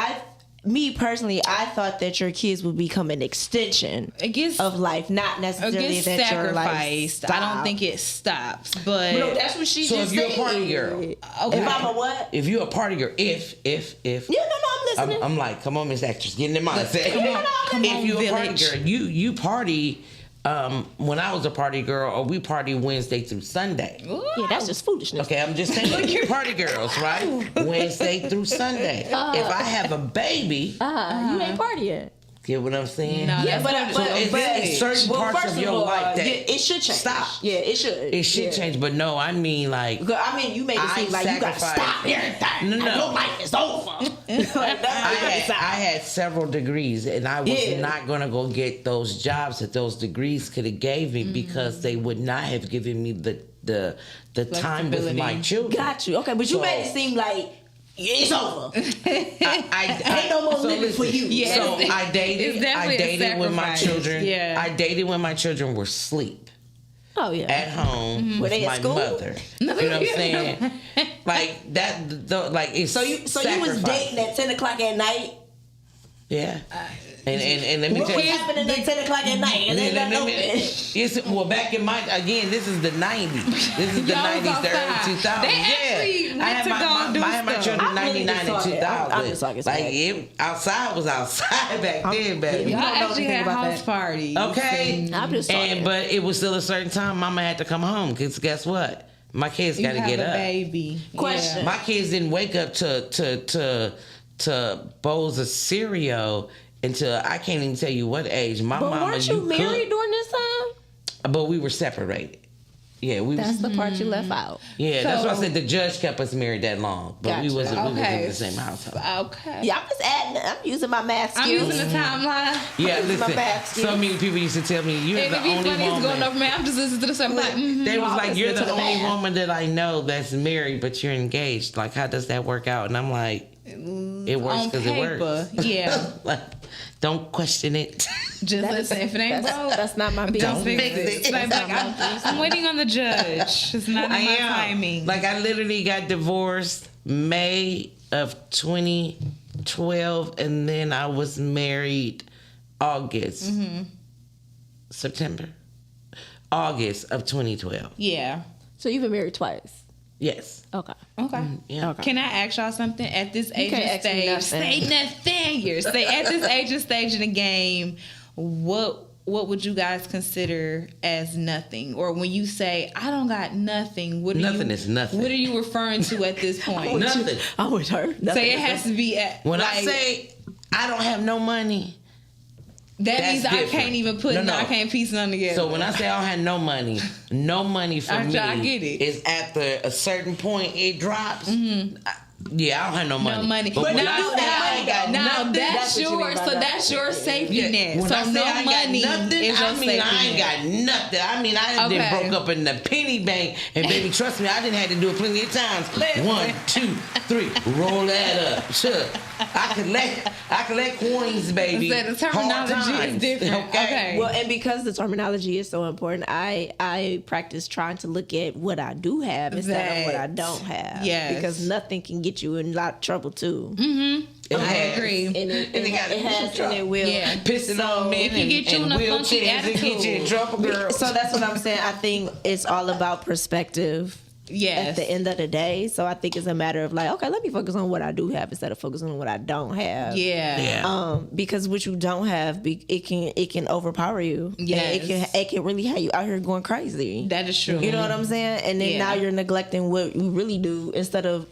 me personally, I thought that your kids would become an extension of life, not necessarily that your life stops. I don't think it stops, but no, that's what she just said. So if you're a party girl, if I'm a what? If you're a party girl, if yeah, I'm listening. I'm like, come on, Miss Actress, get in the mindset. Come on, if you're a party village. girl, you party. When I was a party girl, we party Wednesday through Sunday. Ooh. Yeah, that's just foolishness. Okay, I'm just saying, you're party girls, right? Wednesday through Sunday. If I have a baby, you ain't partying. Get what I'm saying? No, Yeah, but it's certain parts of your life that it should change. Stop. Yeah, it should. It should change, but no, I mean like. You made it seem like you got to stop everything. No. Your life is over. I had several degrees, and I was not gonna go get those jobs that those degrees could have gave me because they would not have given me the time with my children. Got you. Okay, but you made it seem like it's over. Ain't no more living for you. Yeah, So I dated. I dated when my children. Yeah. I dated when my children were asleep. Oh yeah. At home with they at my school? mother. You know what I'm saying? Like that. Like it's So you was dating at 10 o'clock at night? Yeah. And let me What tell was you. happening at 10 o'clock at night? And then Well, back in this is the 90s. This is the Y'all 90s, the early 2000s. They actually went I had to go and do I had my stuff. children I really 99 and just saw that. 2000. I'm just talking Like outside was outside back then, baby. Y'all don't know actually anything had about house that. parties. Okay. I'm just talking. But it was still a certain time Mama had to come home because guess what? My kids You got to have get a up. baby. Question. My kids didn't wake up to bowls of cereal until I can't even tell you what age. My But mama weren't you married during this time? but we were separated. Yeah, we That's was, the part you left out. yeah, that's why I So- said the judge kept us married that long, but we Gotcha. wasn't we was in Okay. the same household. Okay. Yeah, I'm just adding. I'm using my math I'm skills. using the timeline. Yeah, This is my listen. bad skills. So many people used to tell me you're And the if he's only funny, he's going woman. over, man. I'm just listening to the same. Like, They was like, you're the listen to the only math. woman that I know that's married, but you're engaged. Like, how does that work out? And I'm like, it works on because it paper. works. Yeah. Like, don't question it. Just listen. If it ain't broke, That's not my don't business. fix it. Like, I'm waiting on the judge. It's not in my timing. Like, I literally got divorced May of 2012, and then I was married August, September, August of 2012. Yeah. So you've been married twice. Yes. Okay. Okay. Yeah. Can I ask y'all something? At this age can't and ask me stage, nothing. say nothing. Say at this age and stage in the game, what would you guys consider as nothing? Or when you say I don't got nothing, what Nothing is nothing. What are you referring to at this point? Nothing. I'm with her. Say it has to be at When I like, say I don't have no money, that that's means I different. can't even put No. I can't piece none together. so when I say I don't have no money for I me get it. is after a certain point it drops. Yeah, I don't have no money. no money. But when I say I ain't got now nothing, that's what you your mean by so that. that's your safety yeah, net. when So I say no I ain't money got nothing, is your I mean safety I ain't net. got nothing. I mean I Okay. done broke up in the penny bank, and baby, trust me, I didn't have to do it plenty of times. 1, 2, 3, roll that up. Sure, I collect coins, baby. So the terminology Hard is times, different. Okay. Well, and because the terminology is so important, I practice trying to look at what I do have instead of what I don't have. Yes. Because nothing can get you in a lot of trouble too. It I has. agree. And it got a has and it will. Yeah. Pissing on men It can get you and in a funky wheelchairs and get you in attitude. trouble, girl. So that's what I'm saying. I think it's all about perspective. Yes. At the end of the day, so I think it's a matter of like, okay, let me focus on what I do have instead of focusing on what I don't have. Yeah. Yeah. Because what you don't have, it can overpower you. And Yes. it can really have you out here going crazy. That is true. You know what I'm saying? And then Yeah. now you're neglecting what you really do instead of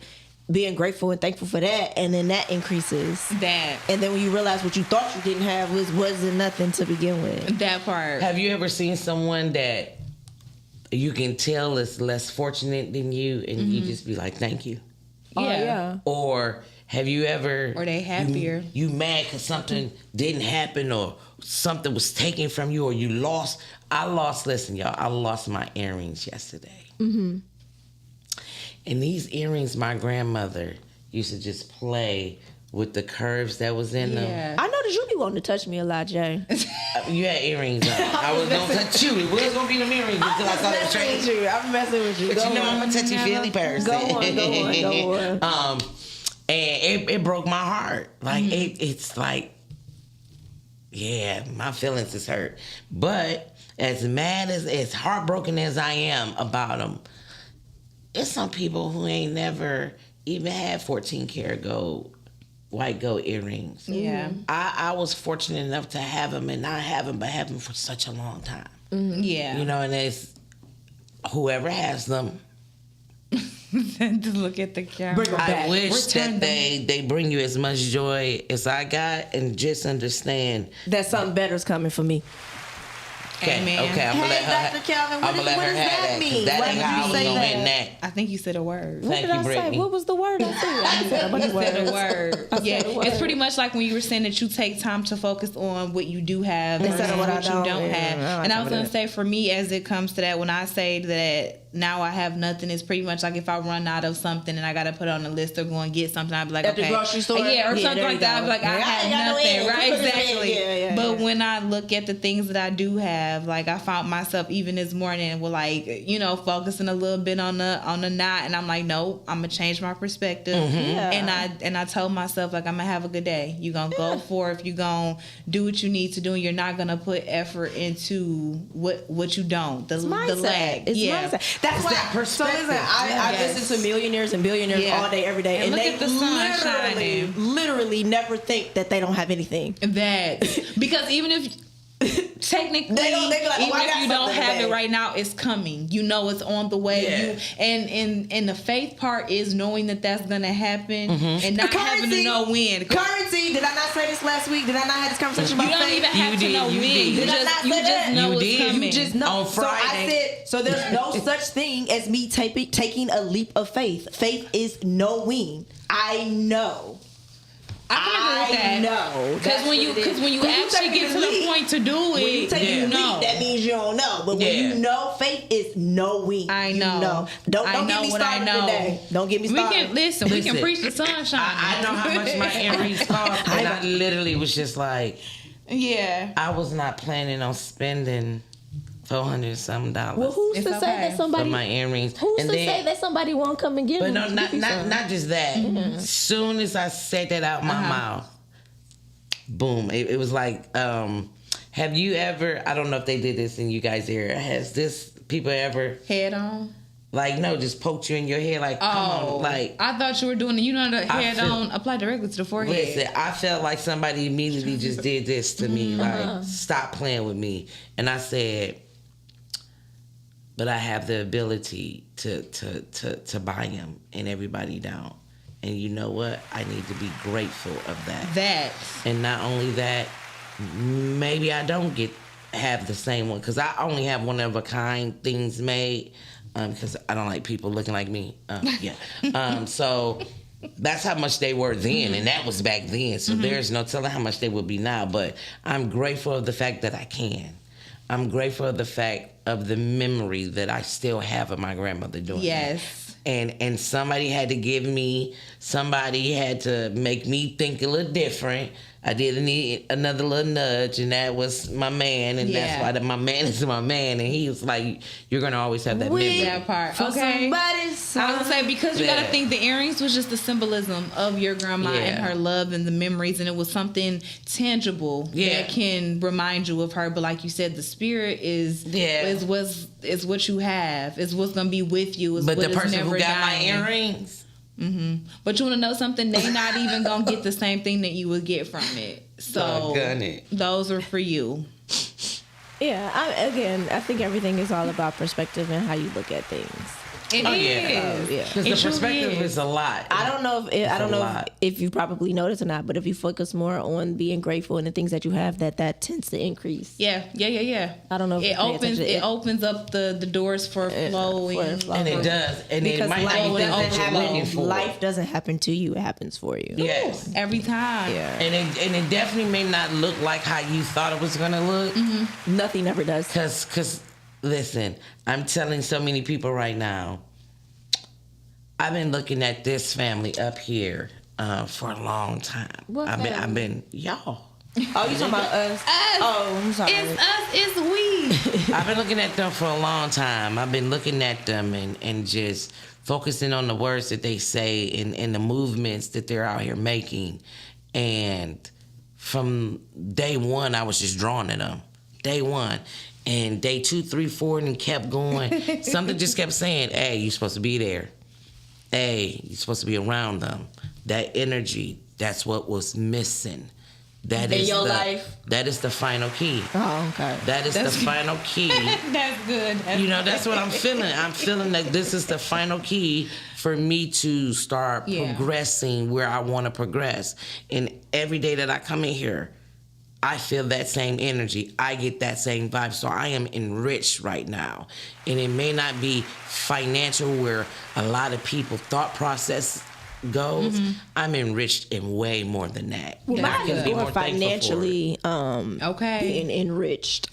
being grateful and thankful for that, and then that increases. That And then when you realize what you thought you didn't have wasn't nothing to begin with. that part. Have you ever seen someone that you can tell is less fortunate than you, and you just be like, "Thank you"? Oh, yeah. Or have you ever? Or they happier. You mad because something didn't happen, or something was taken from you, or you lost. Listen, y'all. I lost my earrings yesterday. And these earrings, my grandmother used to just play with the curves that was in them. Yeah. I noticed you be wanting to touch me a lot, Jay. You had earrings on. I was gonna touch you. It was gonna be them earrings until I saw the train. you. I'm messing with you. But you know I'm a touchy feely person. Go on. And it broke my heart. Like it's like, yeah, my feelings is hurt. But as heartbroken as I am about them, it's some people who ain't never even had 14 karat white gold earrings. Yeah. I was fortunate enough to have them and not have them, but have them for such a long time. Yeah. You know, and it's whoever has them. Just look at the camera. I wish that they bring you as much joy as I got, and just understand. That something better's coming for me. Okay, Amen. okay, I'm gonna let her. Dr. Calvin, I'm gonna let what her does have that that, 'cause mean? that Why ain't did how you I was say gonna that? win that. I think you said a word. What Thank did you, I say? Brittany. What was the word I said? I said a bunch of You said a words. word. Yeah, it's pretty much like when you were saying that you take time to focus on what you do have Instead of versus what I you don't. don't Yeah, have. I like And I some was of gonna that. say, for me, as it comes to that, when I say that now I have nothing, it's pretty much like if I run out of something and I gotta put it on the list or go and get something, I'd be like, At the okay, grocery store? yeah, or Yeah, something there like you that. I'd go. be like, I Yeah, I have ain't got no nothing, end. right? Put it in. Exactly. Yeah, But yeah. when I look at the things that I do have, like I found myself even this morning with like, you know, focusing a little bit on the knot, and I'm like, nope, I'm gonna change my perspective. Yeah. And I told myself, like, I'm gonna have a good day. You're gonna go for it. You're gonna do what you need to do, and you're not gonna put effort into what you don't. The Mindset. lack. It's Yeah. mindset. That's why. that So perspective. listen, I Yes. listen to millionaires and billionaires Yeah. all day, every day, And and look they at the sun shining. literally never think that they don't have anything. That because even if technically, They be like, even I if got you don't something have today. it right now, it's coming. You know it's on the way. Yeah. And the faith part is knowing that that's gonna happen and not having to Currency. know when. Currency. Did I not say this last week? Did I not have this conversation You about don't faith? even have to know when. You Did I not just, say you just that? know You it's did. coming. You just know. On So I Friday. said, so there's no such thing as me taking a leap of faith. Faith is knowing. I know. I can agree with that. know. Because when you actually taking get a to the leap, point to do it, when you take you a know. leap, that means you don't know. But when Yeah. you know, faith is knowing. I You know. Don't I get know me what I started know. today. Don't get me We started. can listen. We can Listen. preach the sunshine. I know how much my earrings cost, and I literally was just like, Yeah. I was not planning on spending $400 something Well, who's It's to say okay. that somebody? for my earrings. Who's And to then- say that somebody won't come and get But them? no, not just that. Soon as I said that out my mouth, boom! It was like, have you ever? I don't know if they did this in you guys' area. Has this people ever Head on. like just poked you in your head? Like, come Oh, on, like. I thought you were doing the head feel- on, apply directly to the forehead. Listen, I felt like somebody immediately just did this to me, like, stop playing with me. And I said, but I have the ability to buy them, and everybody don't. And you know what? I need to be grateful of that. That. And not only that, maybe I don't have the same one, because I only have one of a kind things made, because I don't like people looking like me. So that's how much they were then, and that was back then. So there's no telling how much they will be now. But I'm grateful of the fact that I can. I'm grateful of the fact of the memory that I still have of my grandmother doing that. Yes. And somebody had to make me think a little different. I did need another little nudge, and that was my man, and Yeah. that's why my man is my man, and he was like, you're gonna always have that memory. That part. For Okay. somebody's I would say because you gotta Yeah. think the earrings was just the symbolism of your grandma and Yeah. her love and the memories, and it was something tangible Yeah. that can remind you of her. But like you said, the spirit is what you have. Is what's gonna be with you. Is But what the is person never who got my dying. earrings, But you wanna know something? They not even gonna get the same thing that you would get from it. So Doggone it. those are for you. Yeah, I think everything is all about perspective and how you look at things. It Oh, is. yeah. Yeah. because It the truly perspective is. is a lot. I don't know It's I don't a know lot. if you probably noticed or not, but if you focus more on being grateful and the things that you have, that tends to increase. Yeah. I don't know if you It pay opens. attention. It opens up the doors for flowing. And it does, and it because might life not be doesn't things that you're looking happen. for. Life doesn't happen to you; it happens for you. Yes. every time. Yeah. And it definitely may not look like how you thought it was gonna look. Nothing ever does. Cause listen, I'm telling so many people right now. I've been looking at this family up here for a long time. What I've family? been y'all. Oh, you talking about us? Oh, I'm sorry. It's us. It's we. I've been looking at them for a long time. I've been looking at them and just focusing on the words that they say and the movements that they're out here making. And from day one, I was just drawn to them. Day one. And day 2, 3, 4, and it kept going. Something just kept saying, hey, you're supposed to be there. Hey, you're supposed to be around them. That energy, that's what was missing. That In is your the, life? That is the final key. Oh, okay. That is the final key. That's good. You know, that's what I'm feeling. I'm feeling that this is the final key for me to start progressing where I want to progress. And every day that I come in here, I feel that same energy. I get that same vibe. So I am enriched right now. And it may not be financial where a lot of people thought process goes. I'm enriched in way more than that. Well, And I mine can is be more more thankful for it. financially Okay. being enriched.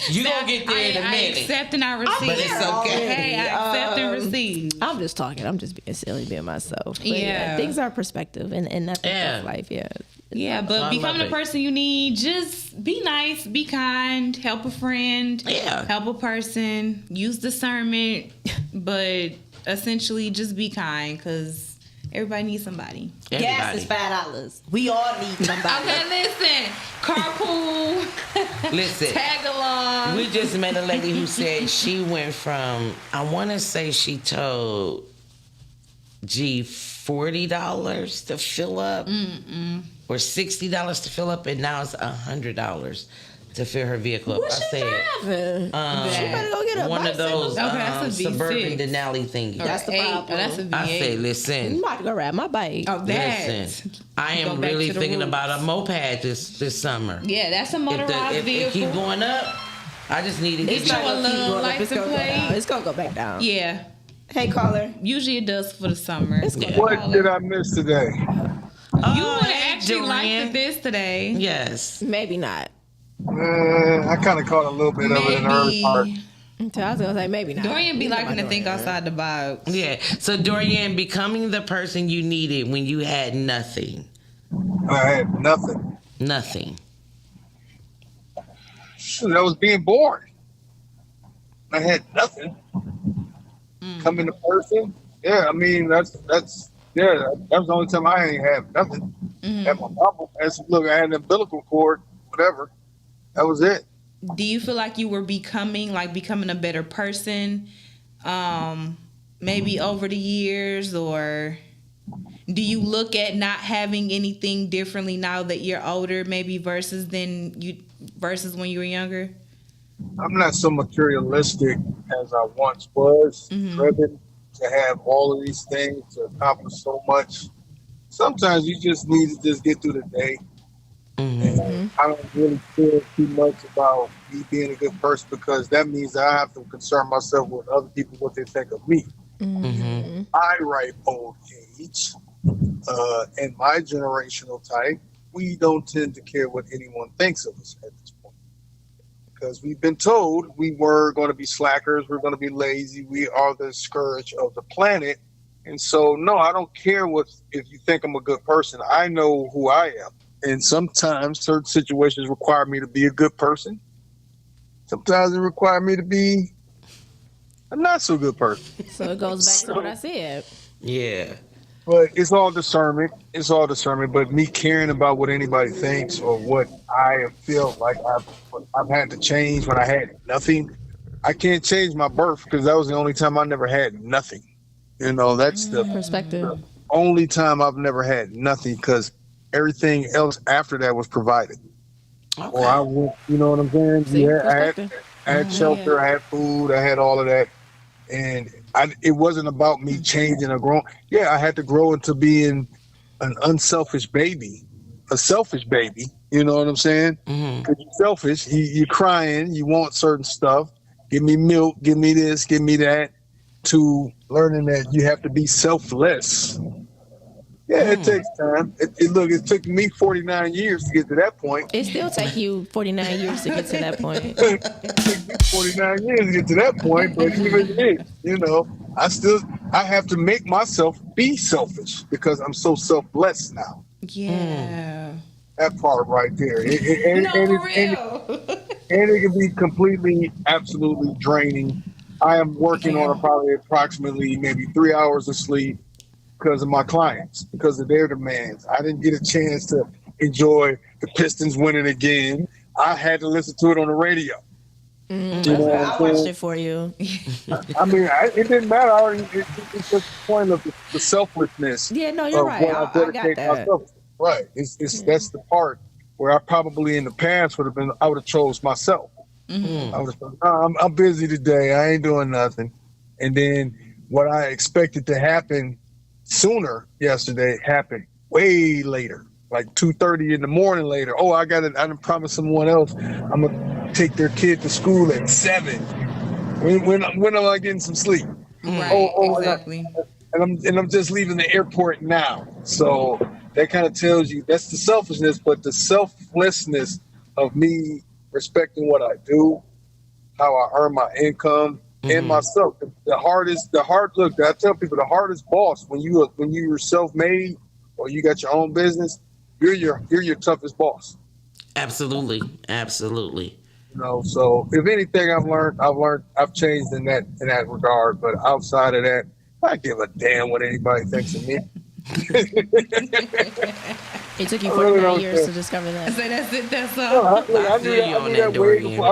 You gonna get there in a I minute. accept and I receive. But it's okay. Hey, I accept and receive. I'm just talking. I'm just being silly, being myself. But Yeah. things are perspective, and that's Yeah. life. Yeah. Yeah, I but love become the it. person you need. Just be nice, be kind, help a friend, Yeah. help a person, use discernment, but essentially just be kind because everybody needs somebody. Gas is $5. We all need somebody. Okay, listen, carpool, Listen. tag along. We just met a lady who said she went from, I want to say she told G $40 to fill up. or $60 to fill up, and now it's $100 to fill her vehicle up. What I she said, driving? She better go get a one of bicycle. those Okay, that's a Suburban V6. Denali thingies. That's the problem. That's a V8. I say, I'm listen, about to go ride my bike. Oh, that. listen. I Go am back really to the thinking roots. about a moped this summer. Yeah, that's a If, motorized if vehicle. it keep going up, I just need to It's get not back. gonna keep going up. It's License gonna go plate. down. It's gonna go back down. Yeah. Hey, caller. Usually it does for the summer. What did I miss today? You would hey, actually like Joanne. this today. Yes. Maybe not. I kind of caught a little bit of it in the early part. So I was gonna say maybe not. Dorian be liking to think outside the box. Yeah. So Dorian, becoming the person you needed when you had nothing. I had nothing. Nothing. Shoot, I was being bored. I had nothing. Coming to person. Yeah, I mean that's that was the only time I ain't have nothing. Had my mama. Look, I had an umbilical cord, whatever. That was it. Do you feel like you were becoming a better person, maybe over the years, or do you look at not having anything differently now that you're older, maybe versus when you were younger? I'm not so materialistic as I once was, driven to have all of these things to accomplish so much. Sometimes you just need to just get through the day. And I don't really care too much about me being a good person because that means that I have to concern myself with other people, what they think of me. I ripe old age, and my generational type, we don't tend to care what anyone thinks of us at this point. Because we've been told we were going to be slackers, we're going to be lazy, we are the scourge of the planet. And so, no, I don't care if you think I'm a good person. I know who I am. And sometimes certain situations require me to be a good person. Sometimes it require me to be a not so good person. So it goes back to what I said. Yeah. But it's all discernment. It's all discernment. But me caring about what anybody thinks or what I feel like I've had to change when I had nothing. I can't change my birth because that was the only time I never had nothing. You know, that's the Perspective. only time I've never had nothing because everything else after that was provided. Okay. Or I went, you know what I'm saying? See, Yeah, perspective. I had shelter, I had food, I had all of that. And it wasn't about me changing or growing. Yeah, I had to grow into being an unselfish baby, a selfish baby. You know what I'm saying? Because you're selfish. You're crying. You want certain stuff. Give me milk. Give me this. Give me that. To learning that you have to be selfless. Yeah, it takes time. It took me 49 years to get to that point. It still take you 49 years to get to that point. It took me 49 years to get to that point, but even then, you know, I have to make myself be selfish because I'm so selfless now. Yeah. That part right there. For real. And it can be completely, absolutely draining. I am working on probably approximately maybe 3 hours of sleep because of my clients, because of their demands. I didn't get a chance to enjoy the Pistons winning again. I had to listen to it on the radio. You know what I I'm watched saying? it for you. I mean, it didn't matter. It's just the point of the selflessness. Yeah, no, you're of right. what I got dedicate that. myself to. Right. That's the part where I probably in the past I would have chose myself. I would have said, no, I'm busy today. I ain't doing nothing. And then what I expected to happen sooner yesterday happened way later, like 2:30 in the morning later. Oh, I done promised someone else I'm gonna take their kid to school at 7. When am I getting some sleep? Right. Exactly. And I'm just leaving the airport now. So that kind of tells you that's the selfishness, but the selflessness of me respecting what I do, how I earn my income, and myself. Look, I tell people the hardest boss when you're self-made or you got your own business, you're your toughest boss. Absolutely. You know, so if anything I've changed in that regard, but outside of that, I give a damn what anybody thinks of me. It took you I really 49 don't years care. to discover that. So that's it. That's No, all. I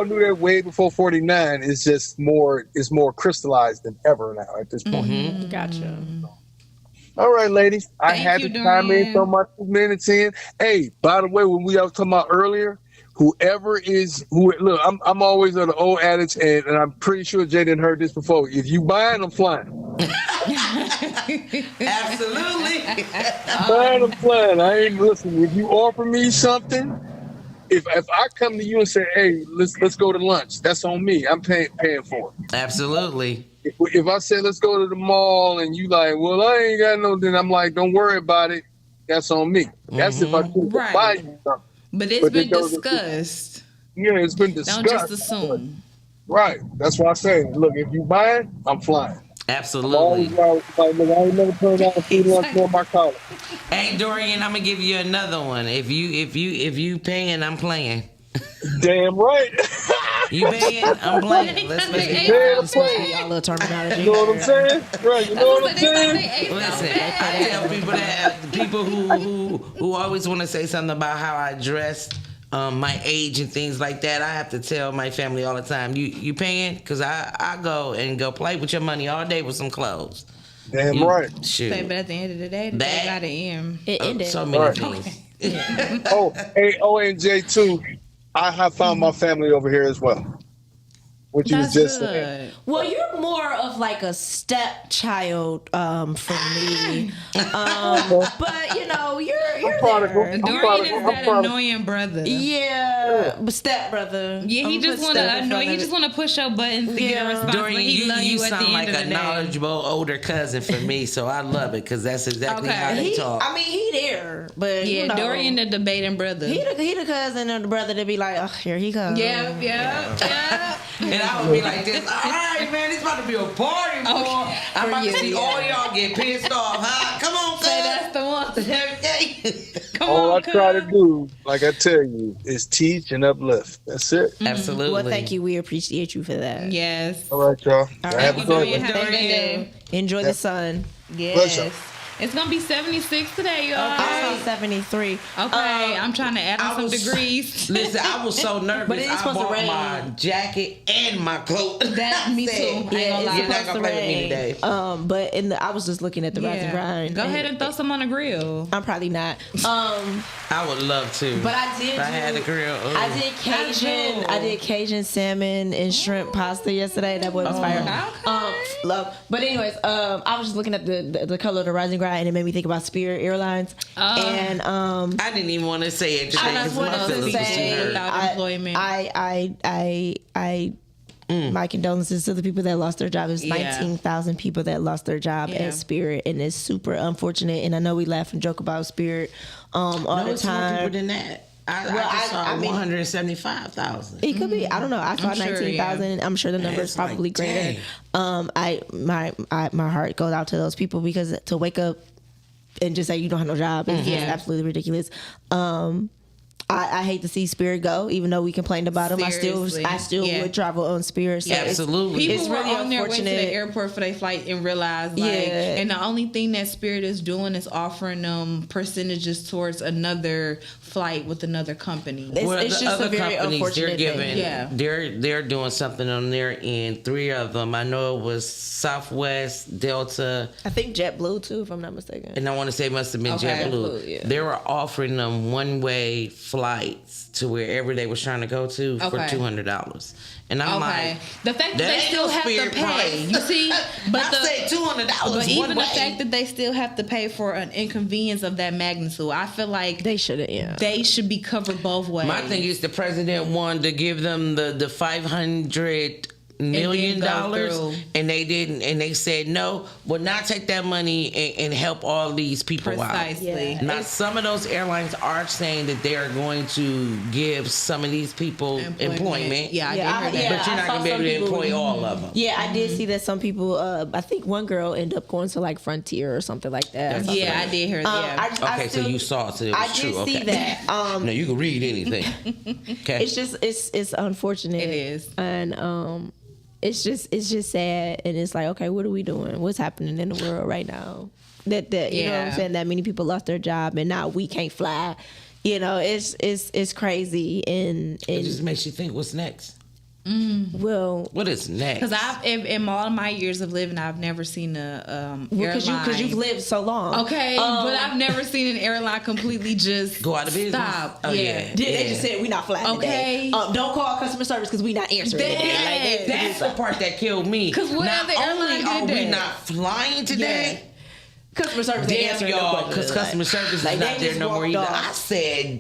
knew that way before 49. It's just more crystallized than ever now at this point. Gotcha. All right, ladies. I Thank had you, to chime in, Dorian. throw my 2 minutes in. Hey, by the way, when we was talking about earlier, look, I'm always on the old adage, and I'm pretty sure Jaden heard this before. If you buying, I'm flying. Absolutely. Buying, I'm flying. I ain't listening. If you offer me something, if I come to you and say, hey, let's go to lunch, that's on me. I'm paying for it. Absolutely. If I say let's go to the mall and you like, well, I ain't got no, then I'm like, don't worry about it. That's on me. That's if I choose to Right. buy you something. But it's But been it goes- discussed. Yeah, it's been discussed. Don't just assume. Right. That's why I say, look, if you buying, I'm flying. Absolutely. Look, I ain't never turned down free lunch nor my college. Hey Dorian, I'm gonna give you another one. If you paying, I'm playing. Damn right. You paying, I'm playing. Let's make it. Yeah, I'm playing. Y'all little terminology. You know what I'm saying? Right. You know what I'm saying? Listen, I tell people that people who always want to say something about how I dress, my age and things like that. I have to tell my family all the time. You paying? Because I go play with your money all day with some clothes. Damn right. Shoot. But at the end of the day, the That- day got to end. It ended. So many Right. things. And J too. I have found my family over here as well. What you was That's just saying. good. Well, you're more of like a stepchild for me. But you know, you're I'm prodigal. there. I'm Dorian prodigal. is I'm that prodigal. Yeah, annoying brother. but stepbrother. Yeah, he I'm just put want to step in annoy. front He of just it. want to push your buttons to get a response. Dorian, but he love you you at sound the like end of a the day. knowledgeable older cousin for me, so I love it because that's exactly Okay. how they talk. I mean, he there, but Yeah, you know, Dorian the debating brother. he the cousin of the brother to be like, oh, here he comes. Yeah. And I would be like this, all right, man, it's about to be a party, boy. Okay. I'm about to For see you, all yeah. y'all get pissed off, huh? Come on, Say cuz. that's the one. Okay. Come All I on, try to cuz. do, like I tell you, is teach and uplift. That's it. Absolutely. Well, thank you. We appreciate you for that. Yes. All right, y'all. All Have right, a good Dorian. one. Have a good day. Enjoy the sun. Yes. Pleasure. It's gonna be 76 today, y'all. I saw 73. Okay, I'm trying to add I on some was- degrees. Listen, I was so nervous. But it is I supposed to bought rain. my jacket and my coat. That me too. Said, I ain't gonna Yeah, lie. You're not supposed gonna to play with me rain. today. But I was just looking at the rise and grind. Go ahead and throw some on the grill. I'm probably not. I would love to. But I did. If I had do- a grill. ooh. I did Cajun. I did Cajun salmon and shrimp pasta yesterday. That was fire. Okay. Love. But anyways, I was just looking at the color of the rising grind, and it made me think about Spirit Airlines. And I didn't even want to say it today I just because wanted my to feelings was too say, hurt. Without employment. my condolences to the people that lost their job. It's Yeah. 19,000 people that lost their job Yeah. at Spirit, and it's super unfortunate. And I know we laugh and joke about Spirit all No, the it's more people time. than that. I Well, just saw I mean- 175,000. It could be. I don't know. I saw I'm sure, 19,000. I'm sure the number is It's like, probably greater. dang. My heart goes out to those people because to wake up and just say you don't have no job is just absolutely ridiculous. I hate to see Spirit go, even though we complained about them. Seriously. I still Yeah. would travel on Spirit. So it's- Absolutely. People It's were really on their way to unfortunate. the airport for their flight and realized, like, Yeah. and the only thing that Spirit is doing is offering them percentages towards another flight with another company. It's, Well, it's the just other a very companies, they're unfortunate giving, thing. Yeah. they're doing something on their end. 3 of them. I know it was Southwest, Delta, I think JetBlue too, if I'm not mistaken. and I want to say it must have been Okay. JetBlue. JetBlue, yeah. They were offering them one-way flights to wherever they was trying to go to for Okay. $200, and I'm Okay. like, The fact that that they ain't still no have to Spirit pay, price. you see, but I say $200 but one even the way. fact that they still have to pay for an inconvenience of that magnitude, I feel like They shouldn't. Yeah. they should be covered both ways. My thing is the president wanted to give them the $500 million, go through. and they didn't, and they said no. Will not take that money and help all these people Precisely. Yeah. out. Now, some of those airlines are saying that they are going to give some of these people employment. Yeah, I Yeah, did hear that. But you're I not saw gonna be able some to people- employ all of them. Yeah, I did see that some people. I think one girl ended up going to like Frontier or something like that. or something Yeah, like I did hear that. I Okay, so still- you saw it, so it was I true. did Okay. see that. No, you can read anything. Okay. It's just it's unfortunate. It is. And it's just sad, and it's like, okay, what are we doing? What's happening in the world right now? That you know what I'm Yeah. saying? That many people lost their job, and now we can't fly. You know, it's crazy, and It just makes you think, what's next? Well, What is next? Because I've in all of my years of living, I've never seen a airline. Because you've lived so long. Okay, but I've never seen an airline completely just Go out of business. Stop. Oh, yeah. They just said we not flying Okay. today. Don't call customer service because we not answering today. Like, That's the part that killed me. 'Cause what Not other airline only did are we that? not flying today, customer service ain't damn answering no y'all, questions. because customer service Like, is they not there just no more walked either. off. I said,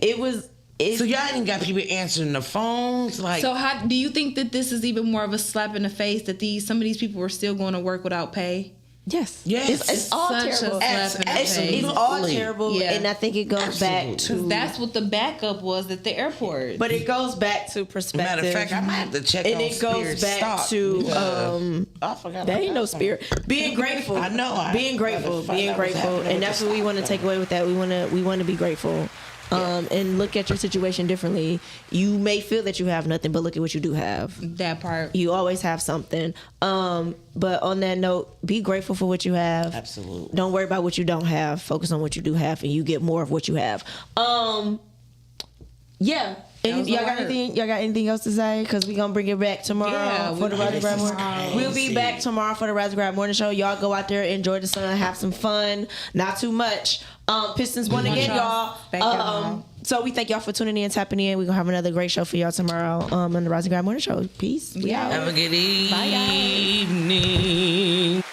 It's so y'all ain't got people answering the phones? Like, So how do you think that this is even more of a slap in the face that some of these people are still going to work without pay? Yes. Yes. It's all Such a terrible. slap in the It's face. all Absolutely. terrible, Yeah. and I think it goes back to. That's what the backup was at the airport. But it goes back to perspective. matter of fact, I might have to check and on it goes Spirit back stock. to I forgot. there ain't no about spirit. Being grateful. I know. Being grateful. Being grateful, and that's what we want to take away with that. We want to be grateful. And look at your situation differently. You may feel that you have nothing, but look at what you do have. That part. You always have something. But on that note, be grateful for what you have. Absolutely. Don't worry about what you don't have. Focus on what you do have, and you get more of what you have. Yeah. was Y'all the got word. anything? Y'all got anything else to say? Because we gonna bring it back tomorrow Yeah, for the we- Rise and Grind Morning. tomorrow. We'll be back tomorrow for the Rise and Grind Morning Show. Y'all go out there, enjoy the sun, have some fun. Not too much. Pistons won again, y'all. Thank y'all. So we thank y'all for tuning in, tapping in. We're gonna have another great show for y'all tomorrow on the Rise and Grind Morning Show. Peace. We out. Have a good Bye, guys. evening.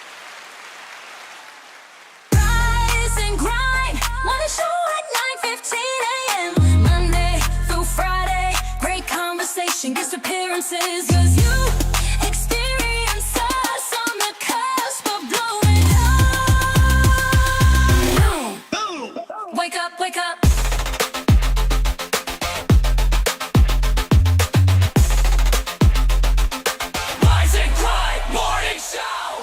Rise and grind. Morning show at 9:15 a.m. Monday through Friday. Great conversation, guest appearances. 'Cause you